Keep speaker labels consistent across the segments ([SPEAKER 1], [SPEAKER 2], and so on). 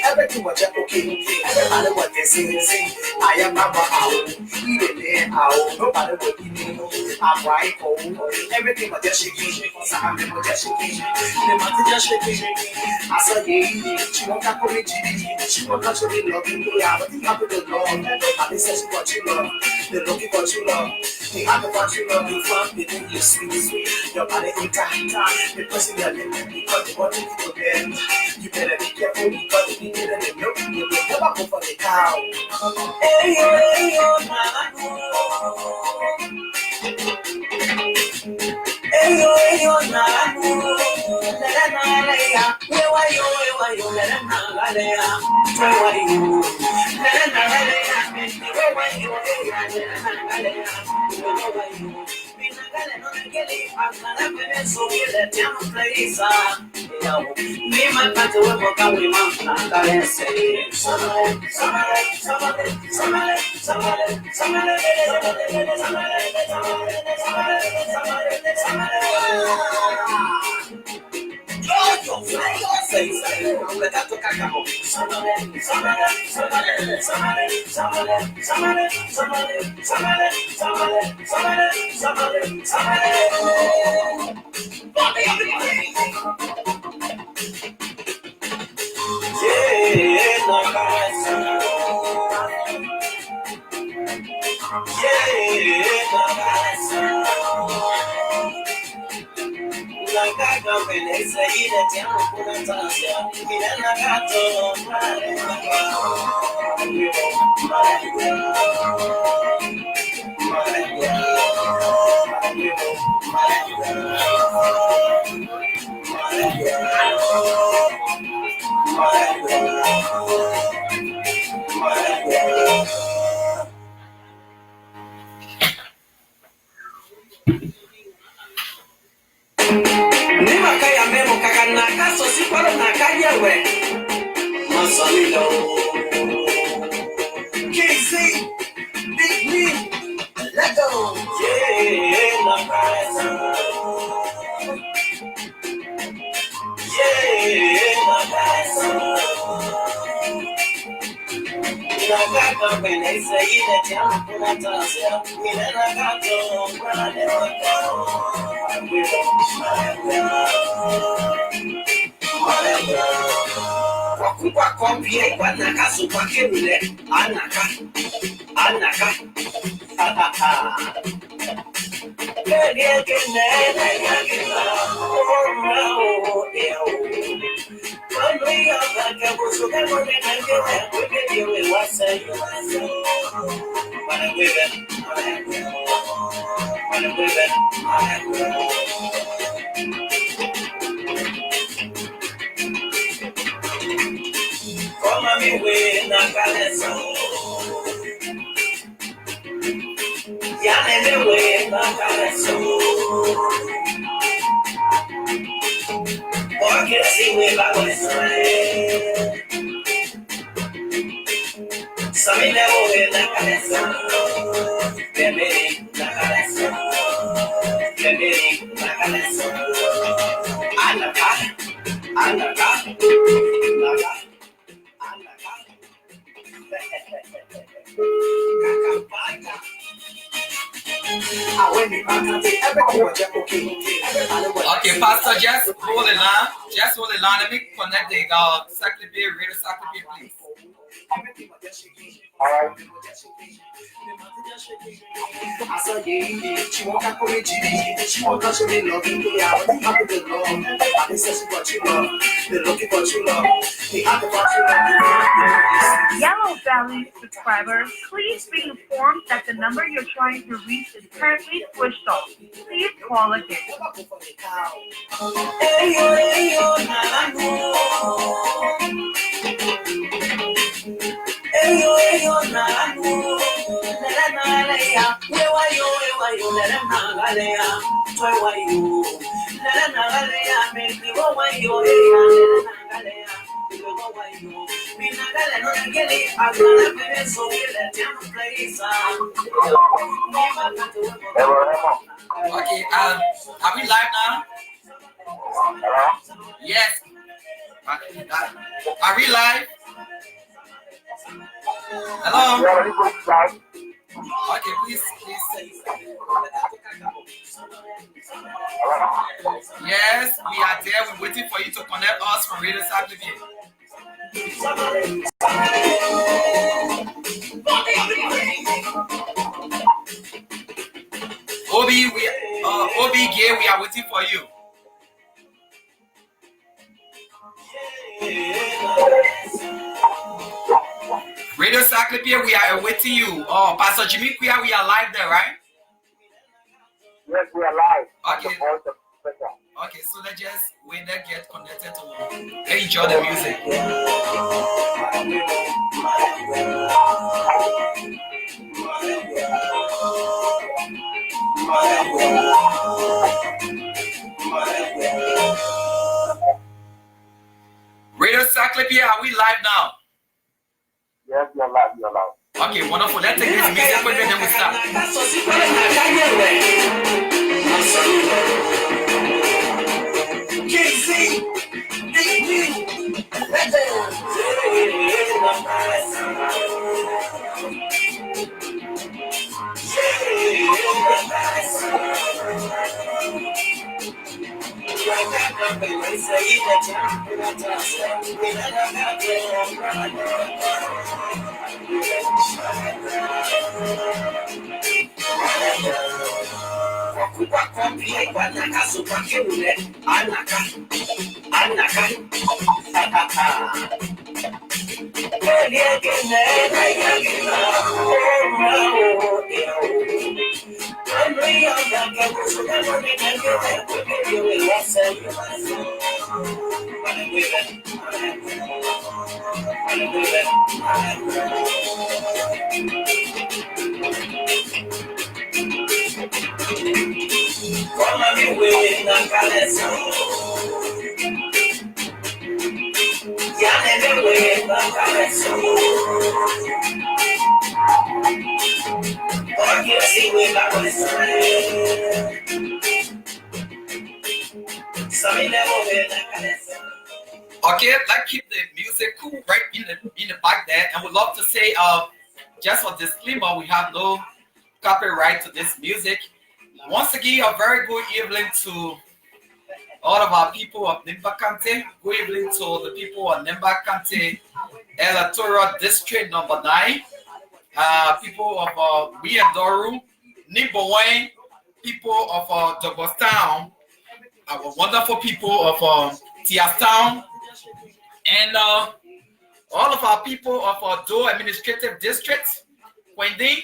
[SPEAKER 1] Everything was just okay. Everybody was just sing. I am Mama Owl. Even there, Owl. Nobody would be me. I'm right. Everything was just shaking. Some of was just shaking. The mountain just shaking. I said, yeah, she won't have to she won't have to be loving me. I would think happy to love. Everybody says what you love. They're looking for you love. They have to want you love. You fun. They think you're sweet. Your body ain't tight. The person you're living because they want you to bed. You better be careful because if you didn't know, you will never go for the cow. Hey,
[SPEAKER 2] Okay, Pastor, just hold the line. Just hold the line. Let me connect the Saclepea, Radio Saclepea, please.
[SPEAKER 3] Yellow Valley subscribers, please be informed that the number you're trying to reach is currently switched off. Please call again.
[SPEAKER 2] Okay, are we live now? Yes. Are we live? Hello? Okay, please. Yes, we are there. We're waiting for you to connect us from Radio Saclepea. Obi, Gay, we are waiting for you. Radio Saclepea, we are awaiting you. Oh, Pastor Jimmy Quia, we are live there, right?
[SPEAKER 4] Yes, we are live.
[SPEAKER 2] Okay. Okay, so let's just wait and get connected to enjoy the music. Radio Saclepea, are we live now?
[SPEAKER 4] Yes, you're live.
[SPEAKER 2] Okay, wonderful. Let's take this music quick and then we start. Okay, let's keep the music cool right in the back there, and we'd love to say, just for disclaimer, we have no copyright to this music. Once again, a very good evening to all of our people of Nimba County. Good evening to the people of Nimba County Electoral District number 9. People of Weandoru, Nimba Wayne, people of Douglastown, our wonderful people of Tiastown, and all of our people of Do Administrative District, Quending,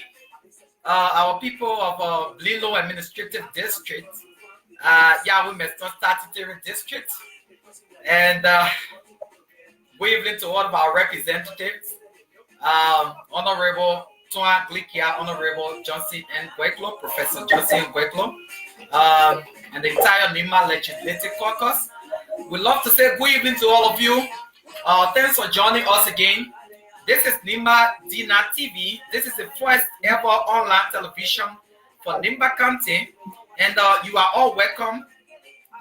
[SPEAKER 2] our people of Lilo Administrative District, Yahweh Meston Statutory District, and good evening to all of our representatives, Honorable Toa Glikia, Honorable Johnson N. Gweklo, Professor Johnson Gweklo, and the entire Nimba Legislative Caucus. We'd love to say good evening to all of you. Thanks for joining us again This is Nimba D-9 TV. This is the first ever online television for Nimba County. And you are all welcome.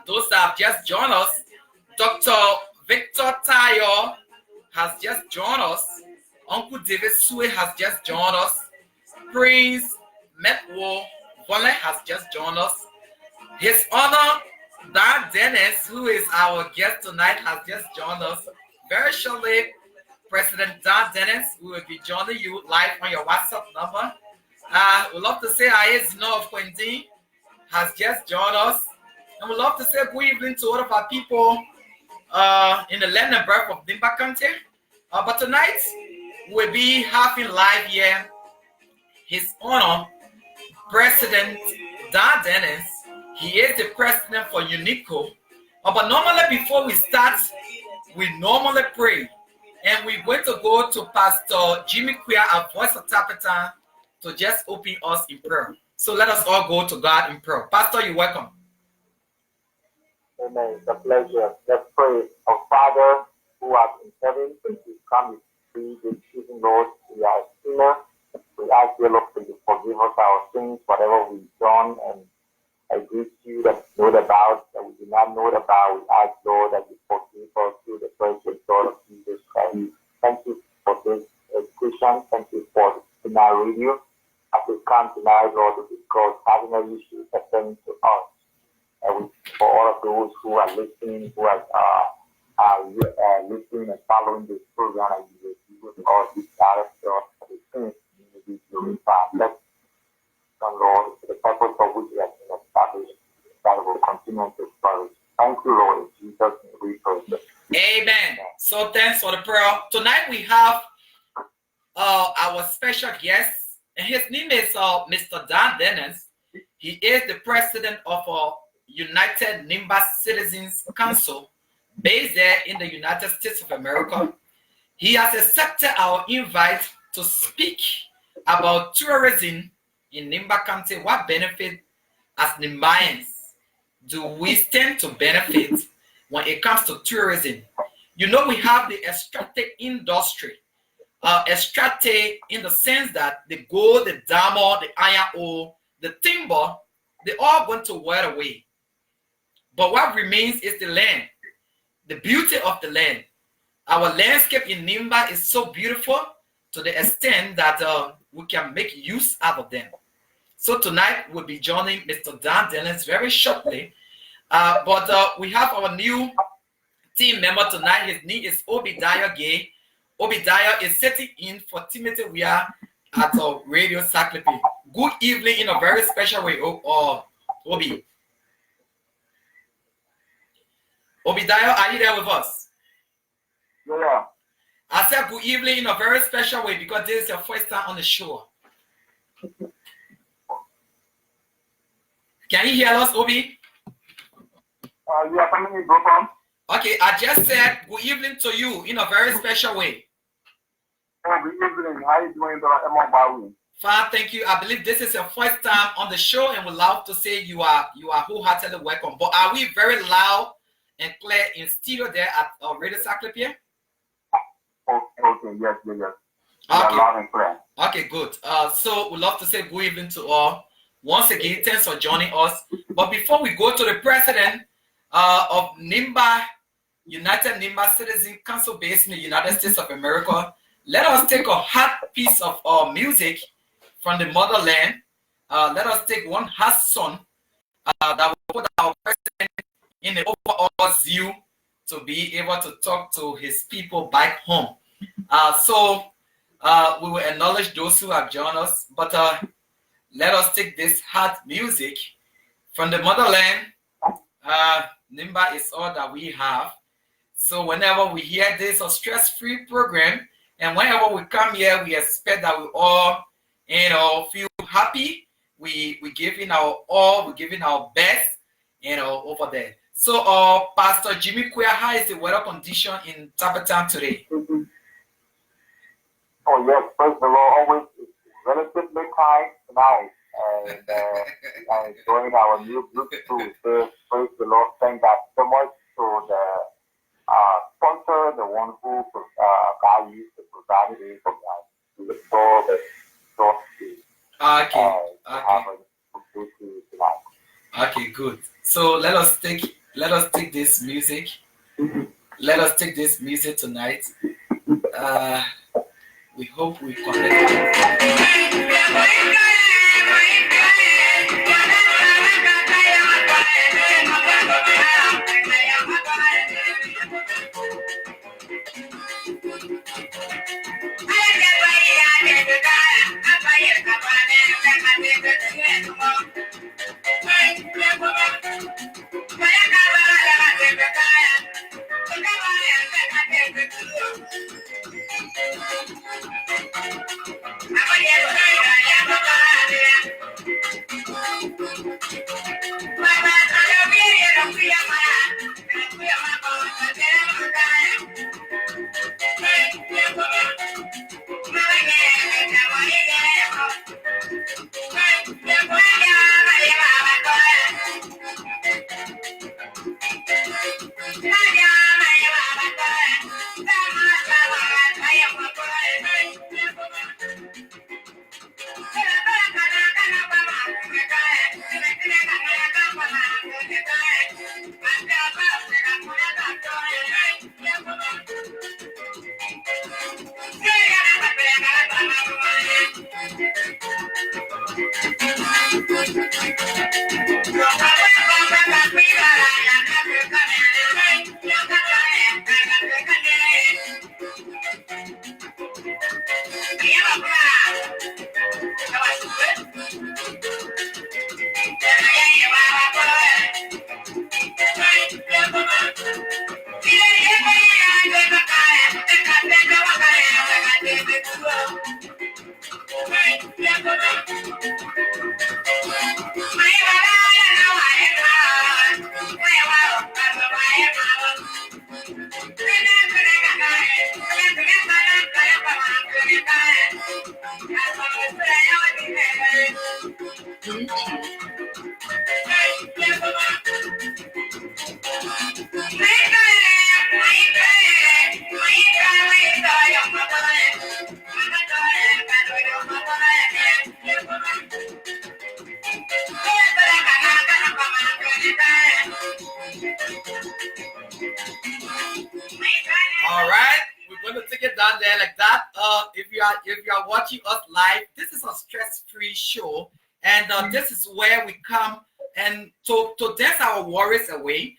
[SPEAKER 2] Those that have just joined us, Dr. Victor Tayo has just joined us. Uncle David Sue has just joined us. Prince Metwo Vole has just joined us. His Honor Dahn Dennis, who is our guest tonight, has just joined us. Very shortly, President Dahn Dennis will be joining you live on your WhatsApp number. We'd love to say Aizino of Quentin has just joined us. And we'd love to say good evening to all of our people in the land and birth of Nimba County. But tonight, we'll be having live here His Honor President Dahn Dennis. He is the president for UNICCO. But normally before we start, we normally pray. And we're going to go to Pastor Jimmy Quia, our voice of Tappita, to just open us in prayer. So let us all go to God in prayer. Pastor, you're welcome.
[SPEAKER 4] Amen. It's a pleasure. Let's pray. Our Father who art in heaven, when you come to this evening, Lord, we are sinners. We ask you, Lord, to forgive us our sins, whatever we've done, and I greet you that we know about, that we do not know about. We ask, Lord, that you forgive us through the precious blood of Jesus Christ. Thank you for this education. Thank you for our radio. As we come tonight, Lord, to discuss having issues pertaining to us. And for all of those who are listening, who are listening and following this program, and you will give us this character of the things you will be glorified. Let's Lord, the purpose of which we have been established, that will continue to flourish. Thank you, Lord. In Jesus' name we pray.
[SPEAKER 2] Amen. So thanks for the prayer. Tonight we have our special guest, and his name is Mr. Dahn Dennis. He is the president of United Nimba Citizens Council, based there in the United States of America. He has accepted our invite to speak about tourism in Nimba County. What benefit as Nimbayans do we stand to benefit when it comes to tourism? You know, we have the extractive industry. Extractive in the sense that the gold, the diamond, the iron ore, the timber, they all going to wear away. But what remains is the land, the beauty of the land. Our landscape in Nimba is so beautiful to the extent that we can make use out of them. So tonight we'll be joining Mr. Dahn Dennis very shortly. But we have our new team member tonight. His name is Obadiah Gay. Obadiah is sitting in for Timothy. We are at Radio Saclepea. Good evening in a very special way, Obi. Obadiah, are you there with us?
[SPEAKER 4] Yeah.
[SPEAKER 2] I said good evening in a very special way because this is your first time on the show. Can you hear us, Obi?
[SPEAKER 4] You are coming in, bro.
[SPEAKER 2] Okay, I just said good evening to you in a very special way.
[SPEAKER 4] Oh, good evening. How are you doing, Emma?
[SPEAKER 2] Fine, thank you. I believe this is your first time on the show, and we'd love to say you are wholeheartedly welcome. But are we very loud and clear in studio there at Radio Saclepea?
[SPEAKER 4] Okay, yes.
[SPEAKER 2] Okay.
[SPEAKER 4] Loud and clear.
[SPEAKER 2] Okay, good. So we'd love to say good evening to all. Once again, thanks for joining us. But before we go to the president of Nimba, United Nimba Citizens Council based in the United States of America, let us take a hot piece of music from the motherland. Let us take one hot song that will put our president in the overall zeal to be able to talk to his people back home. So we will acknowledge those who have joined us, but let us take this hot music from the motherland. Nimba is all that we have. So whenever we hear this, a stress-free program, and whenever we come here, we expect that we all, feel happy. We giving our all, we giving our best, over there. So, Pastor Jimmy Quia, how is the weather condition in Tappita today?
[SPEAKER 4] Oh yes, praise the Lord. Always relatively high tonight, and I'm enjoying our new Bluetooth. Praise the Lord. Thank God so much to the sponsor, the one who God used to provide it.
[SPEAKER 2] Okay.
[SPEAKER 4] Have a good day tonight.
[SPEAKER 2] Okay, good. So let us take this music. Let us take this music tonight. We hope we connect. All right, we're going to take it down there like that. If you are watching us live, this is a stress-free show, and this is where we come and to dance our worries away.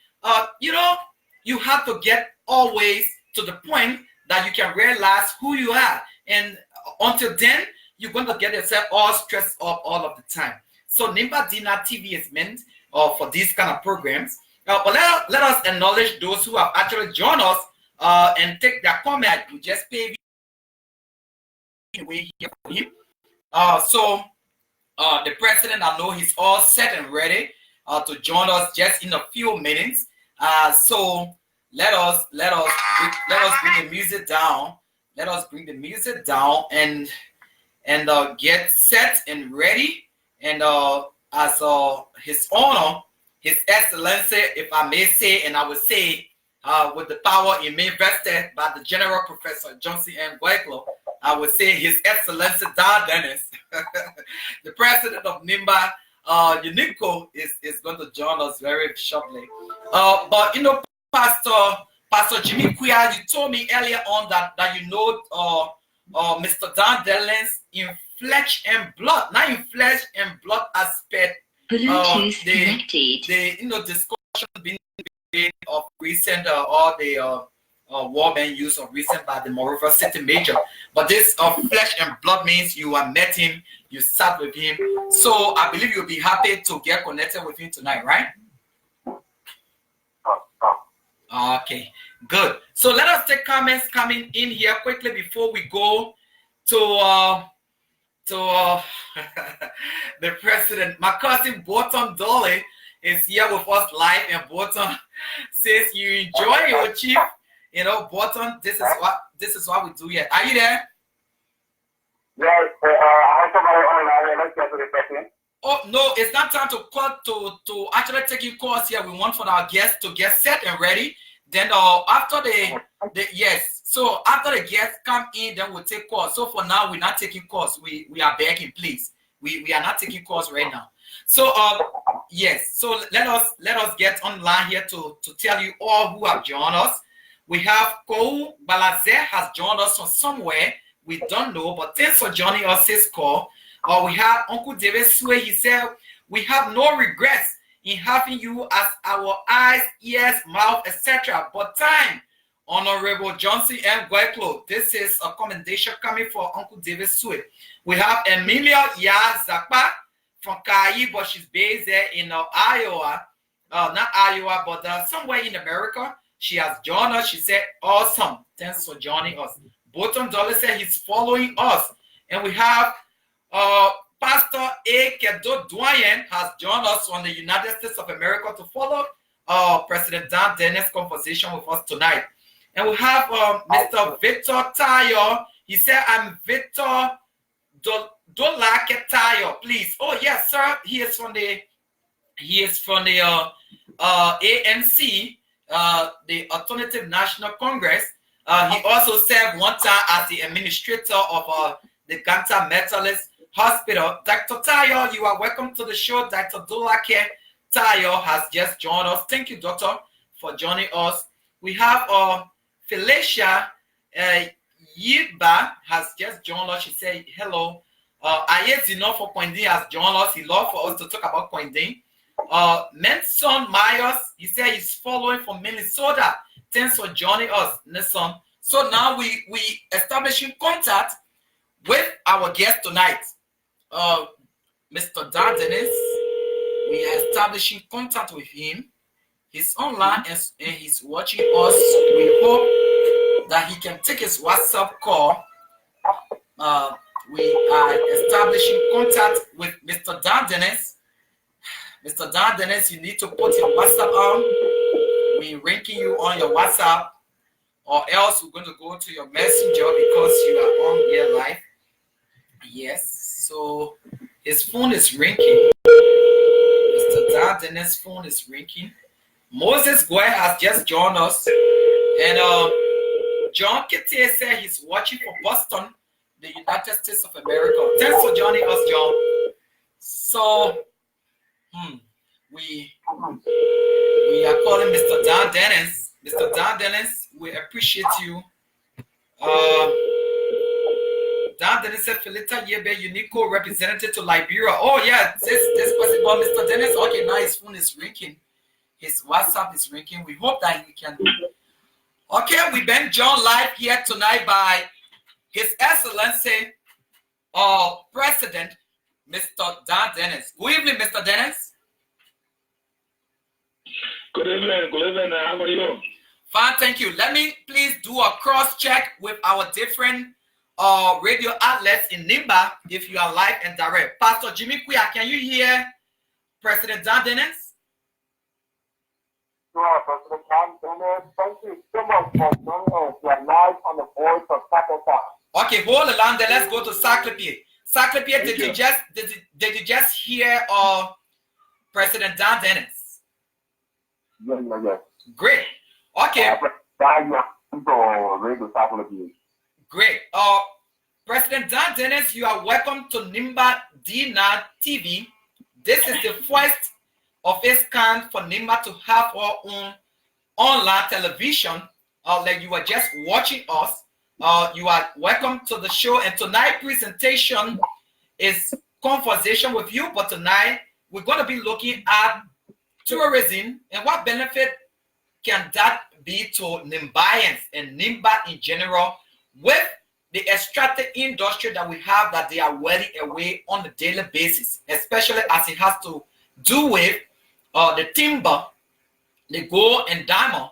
[SPEAKER 2] You know, you have to get always to the point that you can realize who you are, and until then, you're going to get yourself all stressed up all of the time. So Nimba D-9 TV is meant for these kind of programs. But let us acknowledge those who have actually joined us and take their comment. We just pay away here for him. So the president, I know he's all set and ready to join us just in a few minutes. So let us bring the music down. Let us bring the music down and get set and ready. And as His Honor, His Excellency, if I may say, and I would say, with the power in me vested by the General Professor Johnson and Electoral, I would say His Excellency Dahn Dennis, the President of Nimba UNICCO, is going to join us very shortly. But you know, Pastor Jimmy Quia, you told me earlier on that you know Mr. Dahn Dennis in flesh and blood, not in flesh and blood aspect.
[SPEAKER 5] Bluetooth connected.
[SPEAKER 2] The discussion being made of recent all the war ban use of recent by the Monrovia City Major. But this flesh and blood means you have met him, you sat with him. So I believe you'll be happy to get connected with him tonight, right? Okay, good. So let us take comments coming in here quickly before we go to the president. My cousin Bolton Dolly is here with us live, and Bolton says you enjoy your chief. You know, Bolton, this is what we do here. Are you there?
[SPEAKER 4] Yes, I have somebody online. Let's get to the question.
[SPEAKER 2] Oh no, it's not time to call to actually taking calls here. We want for our guests to get set and ready. Then after the yes. So after the guests come in, then we'll take calls. So for now, we're not taking calls. We are begging, please. We are not taking calls right now. So yes, so let us get online here to tell you all who have joined us. We have Kou Balaze has joined us from somewhere. We don't know, but thanks for joining us this call. We have Uncle David Sue. He said, we have no regrets in having you as our eyes, ears, mouth, etc. But time, Honorable Johnson M. Guayclo. This is a commendation coming for Uncle David Sue. We have Emilia Yazapa from Kai, but she's based there in Iowa. Not Iowa, but somewhere in America. She has joined us. She said, awesome. Thanks for joining us. Bolton Dollar said he's following us. And we have Pastor A. Kedo Doyen has joined us from the United States of America to follow President Dahn Dennis' conversation with us tonight. And we have Mr. Victor Tayo. He said, I'm Victor Dolake Tayo, please. Oh, yes, sir. He is from the ANC, the Alternative National Congress. He also served one time as the administrator of the Ganta Methodist Hospital. Dr. Tayo, you are welcome to the show. Dr. Dolake Tayo has just joined us. Thank you, doctor, for joining us. We have Felicia Yiba has just joined us. She said, hello. Ayezino for Poindin has joined us. He loves for us to talk about Poindin. Menson Myers, he said he's following from Minnesota. Thanks for joining us, Nelson. So now we establishing contact with our guest tonight, Mr. Dahn Dennis. We are establishing contact with him. He's online and he's watching us. We hope that he can take his WhatsApp call. We are establishing contact with Mr. Dahn Dennis. Mr. Dahn Dennis, you need to put your WhatsApp on. We're ranking you on your WhatsApp, or else we're going to go to your messenger because you are on here live. Yes, so his phone is ringing. Mr. Dahn Dennis' phone is ringing. Moses Goy has just joined us. And John Kitty said he's watching from Boston, the United States of America. Thanks for joining us, John. So, we are calling Mr. Dahn Dennis. Mr. Dahn Dennis, we appreciate you. Dahn Dennis said, Felita Yebe, UNICCO representative to Liberia. Oh, yeah, this person about Mr. Dennis. Okay, now his phone is ringing. His WhatsApp is ringing. We hope that he can. Okay, we've been joined live here tonight by His Excellency President Mr. Dahn Dennis. Good evening, Mr. Dennis.
[SPEAKER 6] Good evening, how are you?
[SPEAKER 2] Fine, thank you. Let me please do a cross-check with our different radio outlets in Nimba if you are live and direct. Pastor Jimmy Kuya, can you hear President Dahn Dennis?
[SPEAKER 4] Sure, President Dahn Dennis, thank you so much for joining us. We are live on the voice of Tappita.
[SPEAKER 2] Okay, hold the line there. Let's go to Saclepea. Saclepea, did you just hear President Dahn Dennis?
[SPEAKER 4] Yes.
[SPEAKER 2] Great. Okay. Great. President Dahn Dennis, you are welcome to Nimba D-9 TV. This is the first of its kind for Nimba to have our own online television. Like you were just watching us. You are welcome to the show. And tonight's presentation is conversation with you. But tonight we're going to be looking at tourism and what benefit can that be to Nimbayans and Nimba in general with the extractive industry that we have that they are wearing away on a daily basis, especially as it has to do with the timber, the gold and diamond,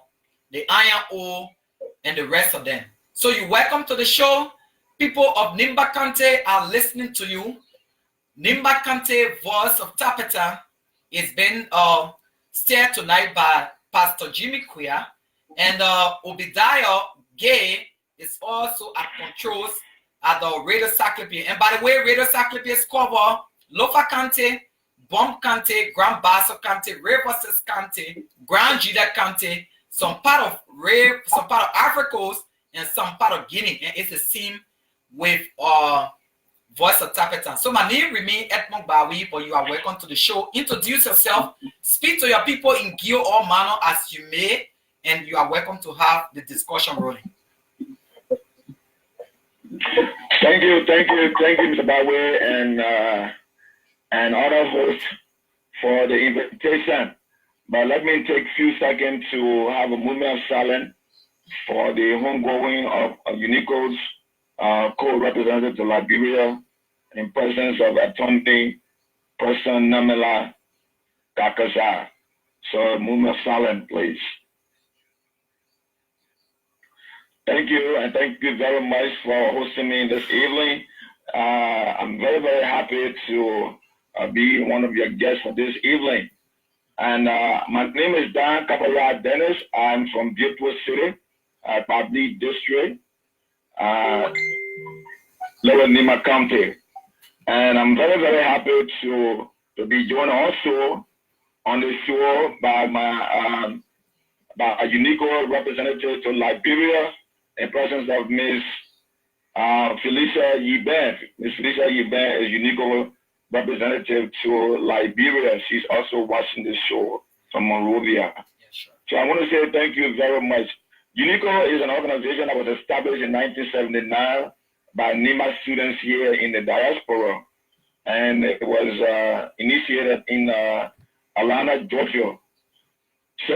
[SPEAKER 2] the iron ore, and the rest of them. So you're welcome to the show. People of Nimba County are listening to you. Nimba County Voice of Tappita is being steered tonight by Pastor Jimmy Kuya, and Obadiah Gay is also at controls at the Radio Saclepea. And by the way, Radio Saclepea is cover Lofa County, Bomb County, Grand Bassa County, Riverses County, Grand Jida County, some part of Ivory Coast, and some part of Guinea. And it's the same with Voice of Tappita. So my name remains Edmond Bawi, but you are welcome to the show. Introduce yourself, speak to your people in Gio or manner as you may, and you are welcome to have the discussion rolling.
[SPEAKER 6] Thank you, Mr. Bawi and other hosts for the invitation. But let me take a few seconds to have a moment of silence for the homegoing of UNICCO's co-representative to Liberia in presence of Attorney Person Namela Kakaza. So a moment of silence, please. Thank you, and thank you very much for hosting me this evening. I'm very, very happy to be one of your guests for this evening. And my name is Dahn Dennis. I'm from Beautiful City, Tappita District, Lower Nimba County. And I'm very, very happy to be joined also on the show by a UNICCO representative to Liberia in presence of Ms. Felicia Yiben. Ms. Felicia Yiben is UNICCO representative to Liberia. She's also watching this show from Monrovia.
[SPEAKER 2] Yeah, sure.
[SPEAKER 6] So I want to say thank you very much. UNICCO is an organization that was established in 1979 by Nimba students here in the diaspora. And it was initiated in Atlanta, Georgia. So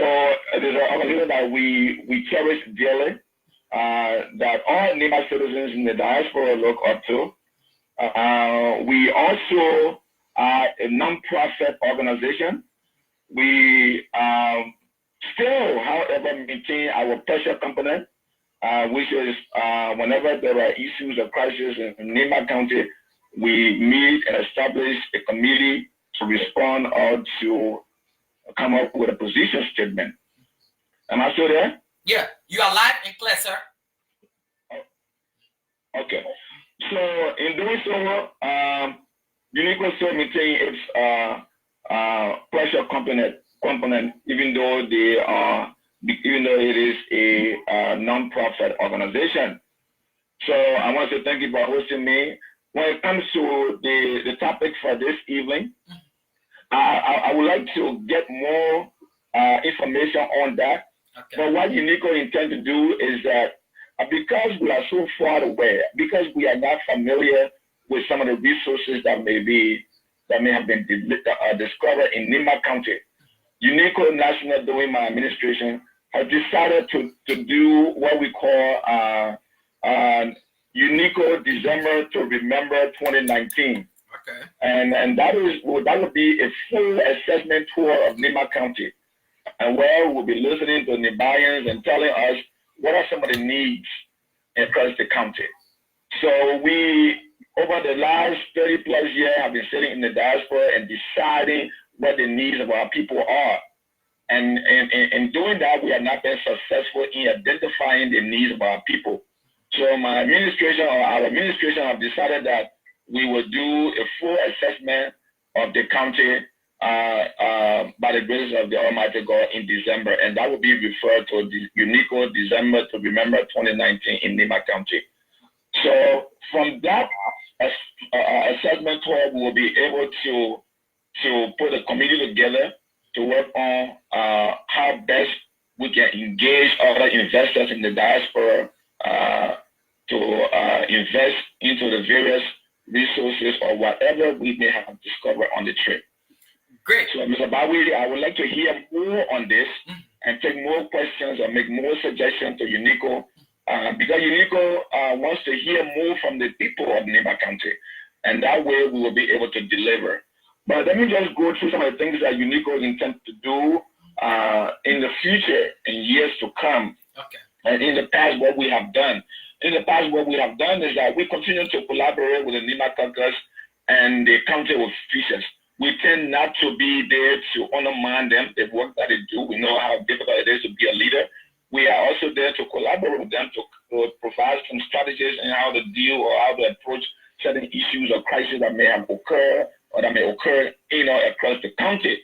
[SPEAKER 6] it is an organization that we cherish dearly, that all Nimba citizens in the diaspora look up to. We also are a non-profit organization. We still, however, maintain our pressure component, which is whenever there are issues or crises in Nimba County, we meet and establish a committee to respond or to come up with a position statement. Am I still there?
[SPEAKER 2] Yeah, you are live and clear, sir.
[SPEAKER 6] Okay. So in doing so, UNICCO still maintain its pressure component, even though it is a non-profit organization. So I want to say thank you for hosting me. When it comes to the topic for this evening, I would like to get more information on that. Okay. But what UNICCO intends to do is that because we are so far away, because we are not familiar with some of the resources that may have been discovered in Nimba County, UNICCO National doing my administration has decided to do what we call UNICCO December to Remember 2019.
[SPEAKER 2] Okay.
[SPEAKER 6] And that would be a full assessment tour of Nimba County, and where we'll be listening to Nimbayans and telling us what are some of the needs across the county. So we, over the last 30 plus years, have been sitting in the diaspora and deciding what the needs of our people are. And in doing that, we have not been successful in identifying the needs of our people. So my administration, or our administration, have decided that we will do a full assessment of the county by the grace of the Almighty God in December, and that will be referred to the UNICCO December to Remember 2019 in Nimba County. So from that assessment tour, we will be able to put a committee together to work on how best we can engage other investors in the diaspora to invest into the various resources or whatever we may have discovered on the trip.
[SPEAKER 2] Great.
[SPEAKER 6] So, Mr. Bawi, I would like to hear more on this and take more questions or make more suggestions to UNICCO, because UNICCO wants to hear more from the people of Nimba County, and that way we will be able to deliver. But let me just go through some of the things that UNICCO intends to do in the future, in years to come.
[SPEAKER 2] Okay.
[SPEAKER 6] And in the past, what we have done. In the past, what we have done is that we continue to collaborate with the Nimba caucus and the county officials. We tend not to be there to undermine them, the work that they do. We know how difficult it is to be a leader. We are also there to collaborate with them to provide some strategies on how to deal or how to approach certain issues or crises that may have occurred or that may occur, across the county.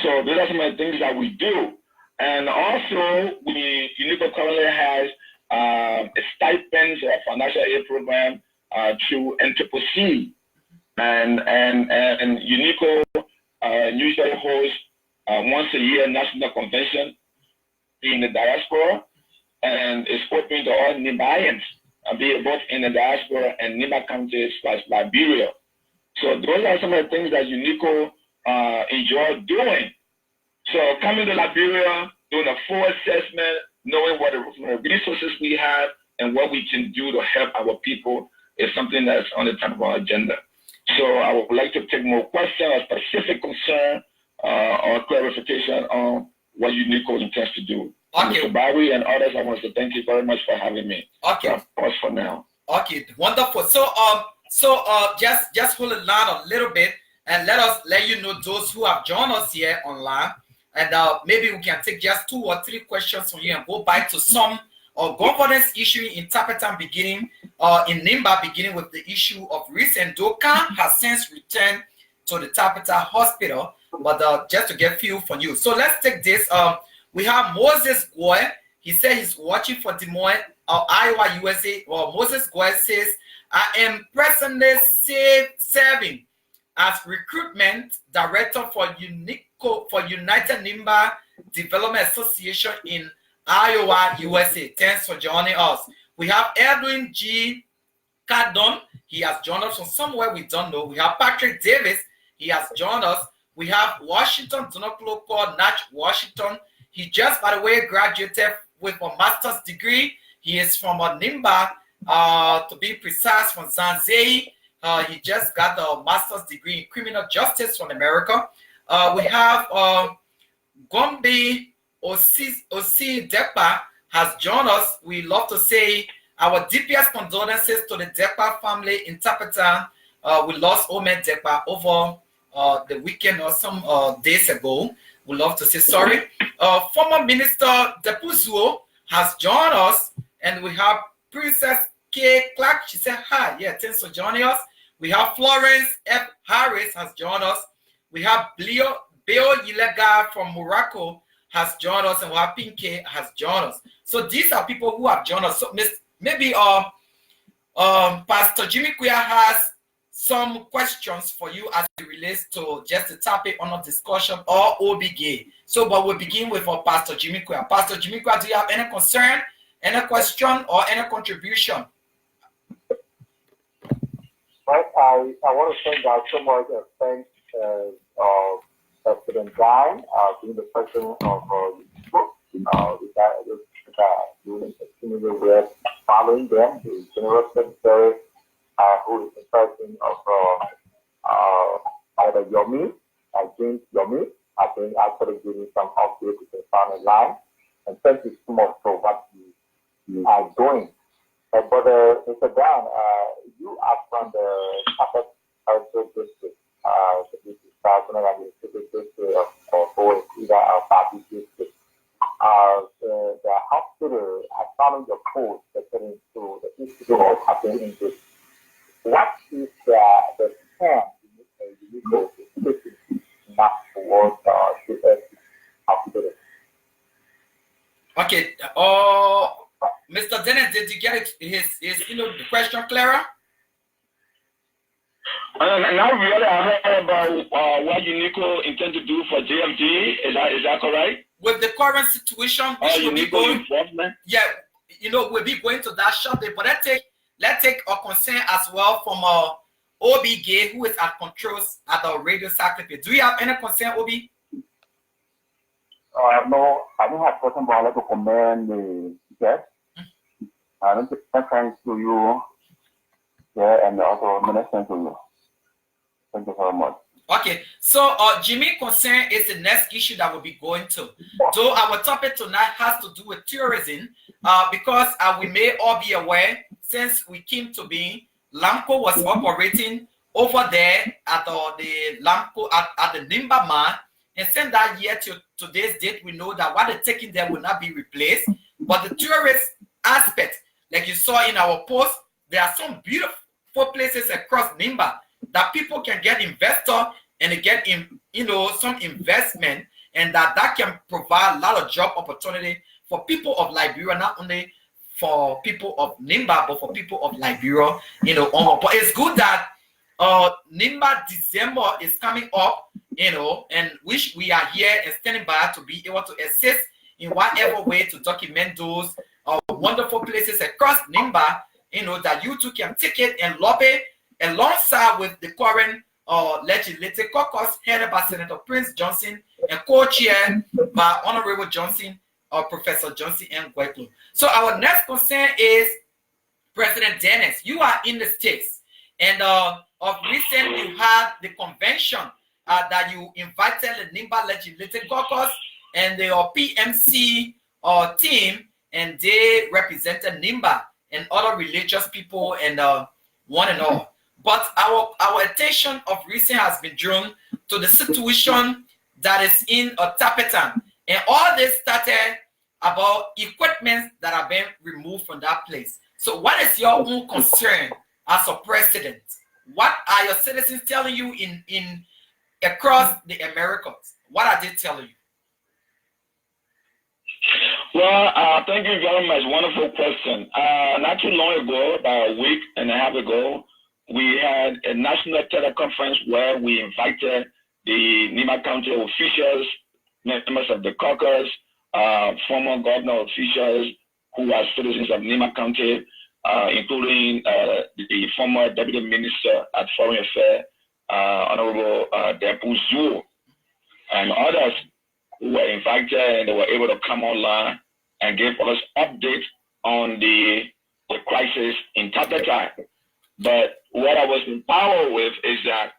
[SPEAKER 6] So those are some of the things that we do. And also, UNICCO currently has a stipends or financial aid program through NCCC and UNICCO usually hosts once a year national convention in the diaspora, and it's open to all Nimbayans, be it both in the diaspora and Nimba County / Liberia. So those are some of the things that UNICCO enjoy doing. So coming to Liberia, doing a full assessment, knowing what the resources we have and what we can do to help our people is something that's on the top of our agenda. So I would like to take more questions or specific concern or clarification on what UNICCO intends to do.
[SPEAKER 2] Okay.
[SPEAKER 6] Mr. Barry and others, I want to thank you very much for having me.
[SPEAKER 2] Okay.
[SPEAKER 6] Pause for now.
[SPEAKER 2] Okay, wonderful. So just hold the line a little bit and let you know those who have joined us here online, and maybe we can take just 2 or 3 questions from you and go back to some governance issue in Tappita beginning in Nimba, beginning with the issue of recent Dokan has since returned to the Tappita hospital, but just to get few from you. So let's take this. We have Moses Goy. He said he's watching for Des Moines, Iowa, USA. Well, Moses Goy says, I am presently serving as recruitment director for UNICCO, for United Nimba Development Association in Iowa, USA. Thanks for joining us. We have Edwin G. Cardon. He has joined us from somewhere we don't know. We have Patrick Davis. He has joined us. We have Washington Donoclo called Natch Washington. He just, by the way, graduated with a master's degree. He is from Nimba, to be precise, from Zanzei. He just got a master's degree in criminal justice from America. We have Gombe Osi Depa has joined us. We love to say our deepest condolences to the Depa family in Tappita. We lost Omed Depa over the weekend or some days ago. We love to say sorry. Former Minister Depuzuo has joined us, and we have Princess K. Clark. She said hi. Yeah, thanks for joining us. We have Florence F. Harris has joined us. We have Bill Yilega from Morocco has joined us, and we have Pinke has joined us. So these are people who have joined us. So maybe Pastor Jimmy Kuya has some questions for you as it relates to just the topic on our discussion or OBG. So, but we'll begin with Pastor Jimmy Kuya. Pastor Jimmy Kuya, do you have any concern, any question, or any contribution?
[SPEAKER 4] Right, I want to thank God so much and thank President Dahn, being the president of doing extremely well, following them, the General Secretary, who is the president of either Yomi, James Yomi. I think actually giving some updates to the family line. And thank you so much for what you are doing. But Mr. Dahn, you are from the Tappita district, the district district of Boeing, our party district. The hospital has followed the code pertaining to the issue of happening in this. What is the plan you go to not towards the hospital?
[SPEAKER 2] Okay. Mr. Dennis, did you get his the question clearer?
[SPEAKER 6] Not really. I heard about what UNICCO intend to do for JFG. Is that correct?
[SPEAKER 2] With the current situation, which will be going, yeah, we'll be going to that shortly. But let's take a concern as well from OBG, who is at controls at the radio Saclepea. Do you have any concern, OB?
[SPEAKER 4] No, I don't have question, but I'd like to commend the guest. I don't take thanks to you, yeah, and also minister to you. Thank you very much.
[SPEAKER 2] Okay, so Jimmy concern is the next issue that we'll be going to. So our topic tonight has to do with tourism, because we may all be aware, since we came to be, LAMCO was operating over there at the LAMCO at the Nimba mine, and since that year to today's date, we know that what they're taking there will not be replaced. But the tourist aspect, like you saw in our post, there are some beautiful places across Nimba that people can get investor and get some investment, and that can provide a lot of job opportunity for people of Liberia, not only for people of Nimba, but for people of Liberia, you know, onward. But it's good that Nimba December is coming up, you know, and which we are here and standing by to be able to assist in whatever way to document those wonderful places across Nimba, you know, that you too can take it and lobby alongside with the current legislative caucus headed by Senator Prince Johnson and co-chair by Honorable Johnson, Professor Johnson and Gueklo. So our next concern is President Dennis. You are in the States, and of recent you had the convention that you invited the Nimba Legislative Caucus and the PMC team, and they represented Nimba and other religious people and one and all. But our attention of recent has been drawn to the situation that is in Tappita, and all this started about equipment that are being removed from that place. So what is your own concern as a president? What are your citizens telling you in across the Americas? What are they telling you?
[SPEAKER 6] Well, thank you very much. Wonderful question. Not too long ago, about a week and a half ago, we had a national teleconference where we invited the Nimba County officials, members of the caucus, former governor officials who are citizens of Nimba County, including the former Deputy Minister at Foreign Affairs, Honorable Deputy, and others who were invited, and they were able to come online and give us updates on the crisis in Tappita. But what I was empowered with is that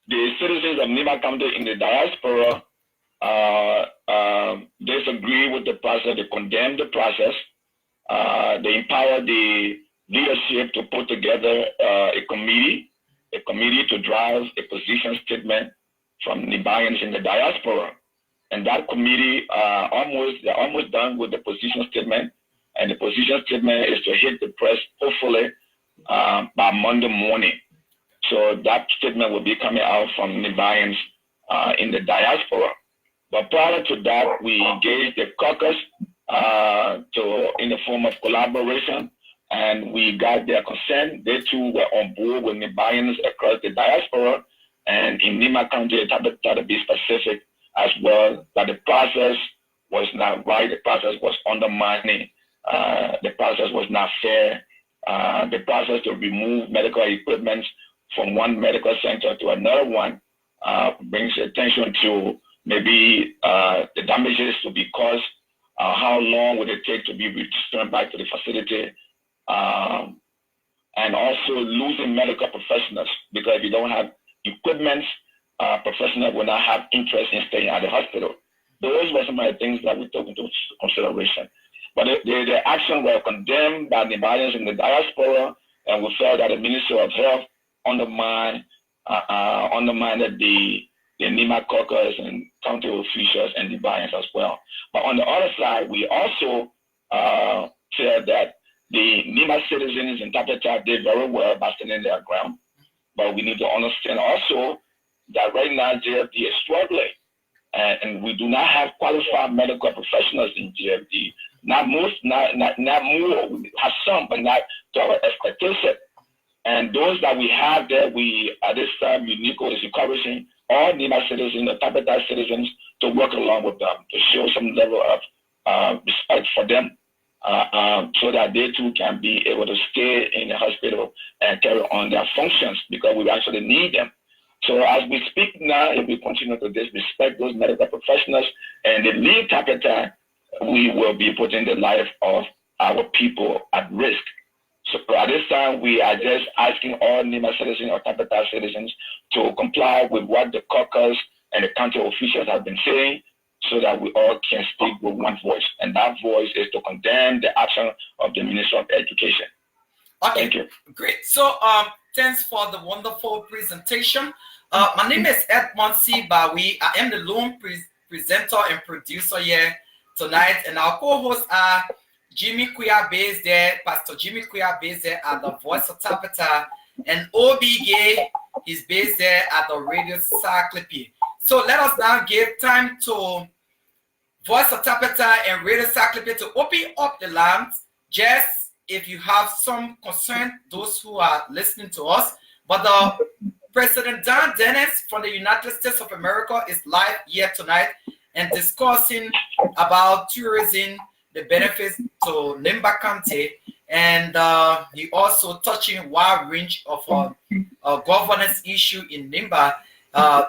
[SPEAKER 6] the citizens of Nimba County in the diaspora disagree with the process. They condemn the process. They empower the leadership to put together a committee to drive a position statement from Nimbayans in the diaspora. And that committee they're almost done with the position statement. And the position statement is to hit the press, hopefully, by Monday morning. So that statement will be coming out from Nimbayans in the diaspora. But prior to that, we engaged the caucus in the form of collaboration, and we got their consent. They too were on board with Nimbayans across the diaspora and in Nimba County, Tappita, to be specific as well, that the process was not right, the process was undermining, the process was not fair. The process to remove medical equipment from one medical center to another one brings attention to maybe the damages to be caused, how long would it take to be returned back to the facility, and also losing medical professionals, because if you don't have equipment, professionals will not have interest in staying at the hospital. Those were some of the things that we took into consideration. But the action were condemned by the Nimbayans in the diaspora, and we felt that the Ministry of Health undermined the Nimba caucus and county officials and the Nimbayans as well. But on the other side, we also felt that the Nimba citizens in Tappita did very well by standing their ground. But we need to understand also that right now JFD is struggling, and we do not have qualified medical professionals in JFD. Not more. We have some, but not to our expectation. And those that we have there, at this time, UNICCO is encouraging all Nimba citizens, the Tappita citizens, to work along with them, to show some level of respect for them, so that they too can be able to stay in the hospital and carry on their functions, because we actually need them. So as we speak now, if we continue to disrespect those medical professionals and they leave Tappita, we will be putting the life of our people at risk. So at this time, we are just asking all Nimba citizens or Tappita citizens to comply with what the caucus and the county officials have been saying, so that we all can speak with one voice. And that voice is to condemn the action of the Minister of Education.
[SPEAKER 2] Okay,
[SPEAKER 6] thank you.
[SPEAKER 2] Great. So thanks for the wonderful presentation. My name is Edmond Siba. I am the lone presenter and producer here tonight, and our co-hosts are Jimmy Kuya based there, Pastor Jimmy Kuya based there at the Voice of Tappita, and O.B. Gay is based there at the Radio Saclepea. So let us now give time to Voice of Tappita and Radio Saclepea to open up the lines just if you have some concern, those who are listening to us, but President Dahn Dennis from the United States of America is live here tonight and discussing about tourism, the benefits to Nimba County, and he also touching a wide range of governance issue in Nimba.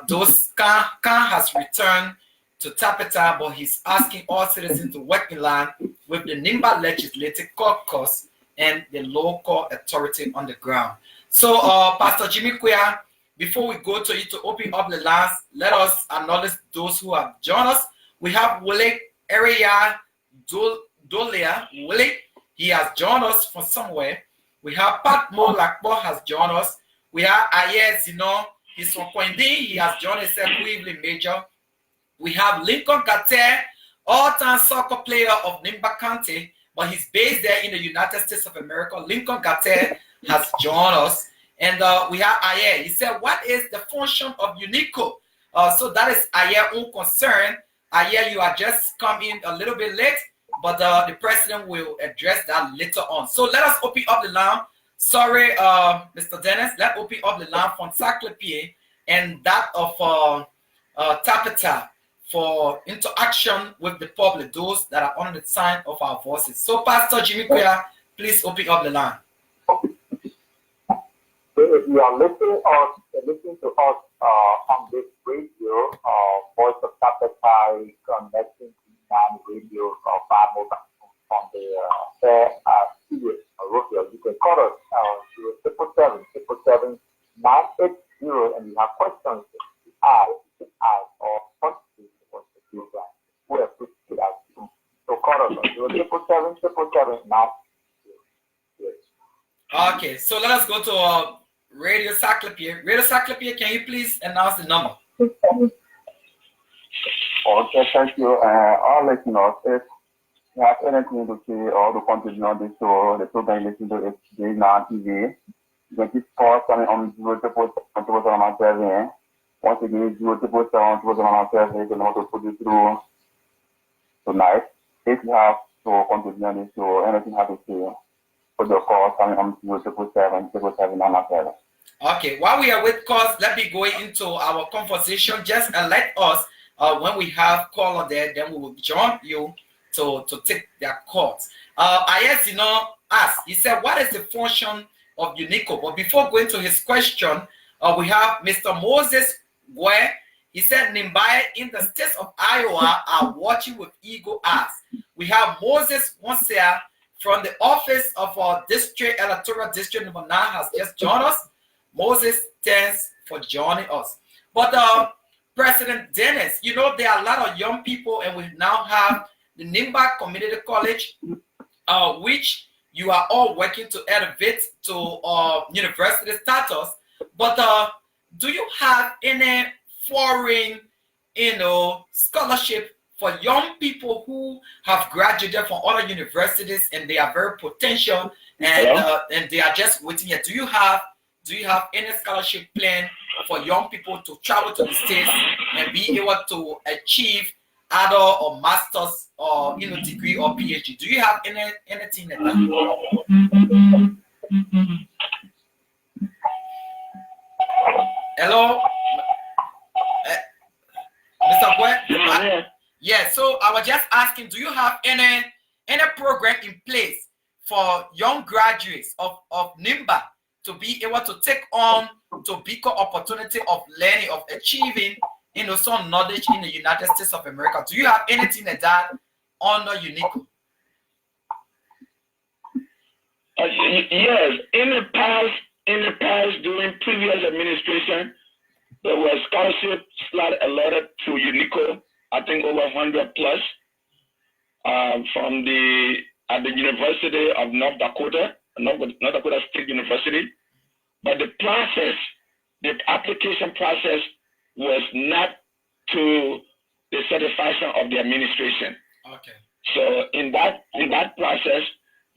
[SPEAKER 2] Those Khan has returned to Tappita, but he's asking all citizens to work in line with the Nimba Legislative Caucus and the local authority on the ground. So, Pastor Jimmy Quia, before we go to you to open up the lines, let us acknowledge those who have joined us. We have Willie Area Dolia. Willie, he has joined us from somewhere. We have Pat Mo Lakbo has joined us. We have Ayez, he's from Kwindi. He has joined us at Cleveland Major. We have Lincoln Gater, all-time soccer player of Nimba County, but he's based there in the United States of America. Lincoln Gater has joined us. And we have Ayer. He said, what is the function of UNICCO? So that is Ayer's own concern. Ayer, you are just coming a little bit late, but the president will address that later on. So let us open up the line. Sorry, Mr. Dennis. Let's open up the line from Saclepea and that of Tappita for interaction with the public, those that are on the sign of our voices. So Pastor Jimmy Quia, please open up the line.
[SPEAKER 4] If you are listening to us on this radio, Voice of Tappita is connecting to 9 radio from the studio. You can call us 777 980, and you have questions to ask or contribute to the program. We appreciate that. So call us 777 980.
[SPEAKER 2] Okay, so let us go to Radio Saclepea. Radio Saclepea, can you please announce the number?
[SPEAKER 7] Okay, thank you. All listeners, if you have anything to say or to contribute on this show, the program you listen to is D9 TV. You can keep calls coming on 077. Once again, 077. You can also put it through tonight. If you have to contribute on this show, anything you have to say, put your calls coming on 077.
[SPEAKER 2] Okay, while we are with calls, let me go into our conversation. Just let us, when we have caller there, then we will join you to take their calls. Ayes, asked, he said, what is the function of UNICCO? But before going to his question, we have Mr. Moses Gwe. He said, Nimba in the state of Iowa are watching with eagle eyes. We have Moses Wonsea from the office of our district, electoral district number 9 has just joined us. Moses, thanks for joining us. But President Dennis, there are a lot of young people, and we now have the Nimba Community College, which you are all working to elevate to university status. But do you have any foreign, scholarship for young people who have graduated from other universities and they are very potential and they are just waiting here? Do you have any scholarship plan for young people to travel to the States and be able to achieve either a master's or degree or PhD? Do you have anything like that? Hello, Mr. Boy? Yeah, so I was just asking, do you have any program in place for young graduates of Nimba to be able to take on to bigger opportunity of learning, of achieving some knowledge in the United States of America? Do you have anything like that under UNICCO?
[SPEAKER 6] Yes, in the past, during previous administration, there was scholarships allotted to UNICCO. I think over 100 plus from at the University of North Dakota State University. But the application process was not to the satisfaction of the administration.
[SPEAKER 2] Okay.
[SPEAKER 6] So in that process,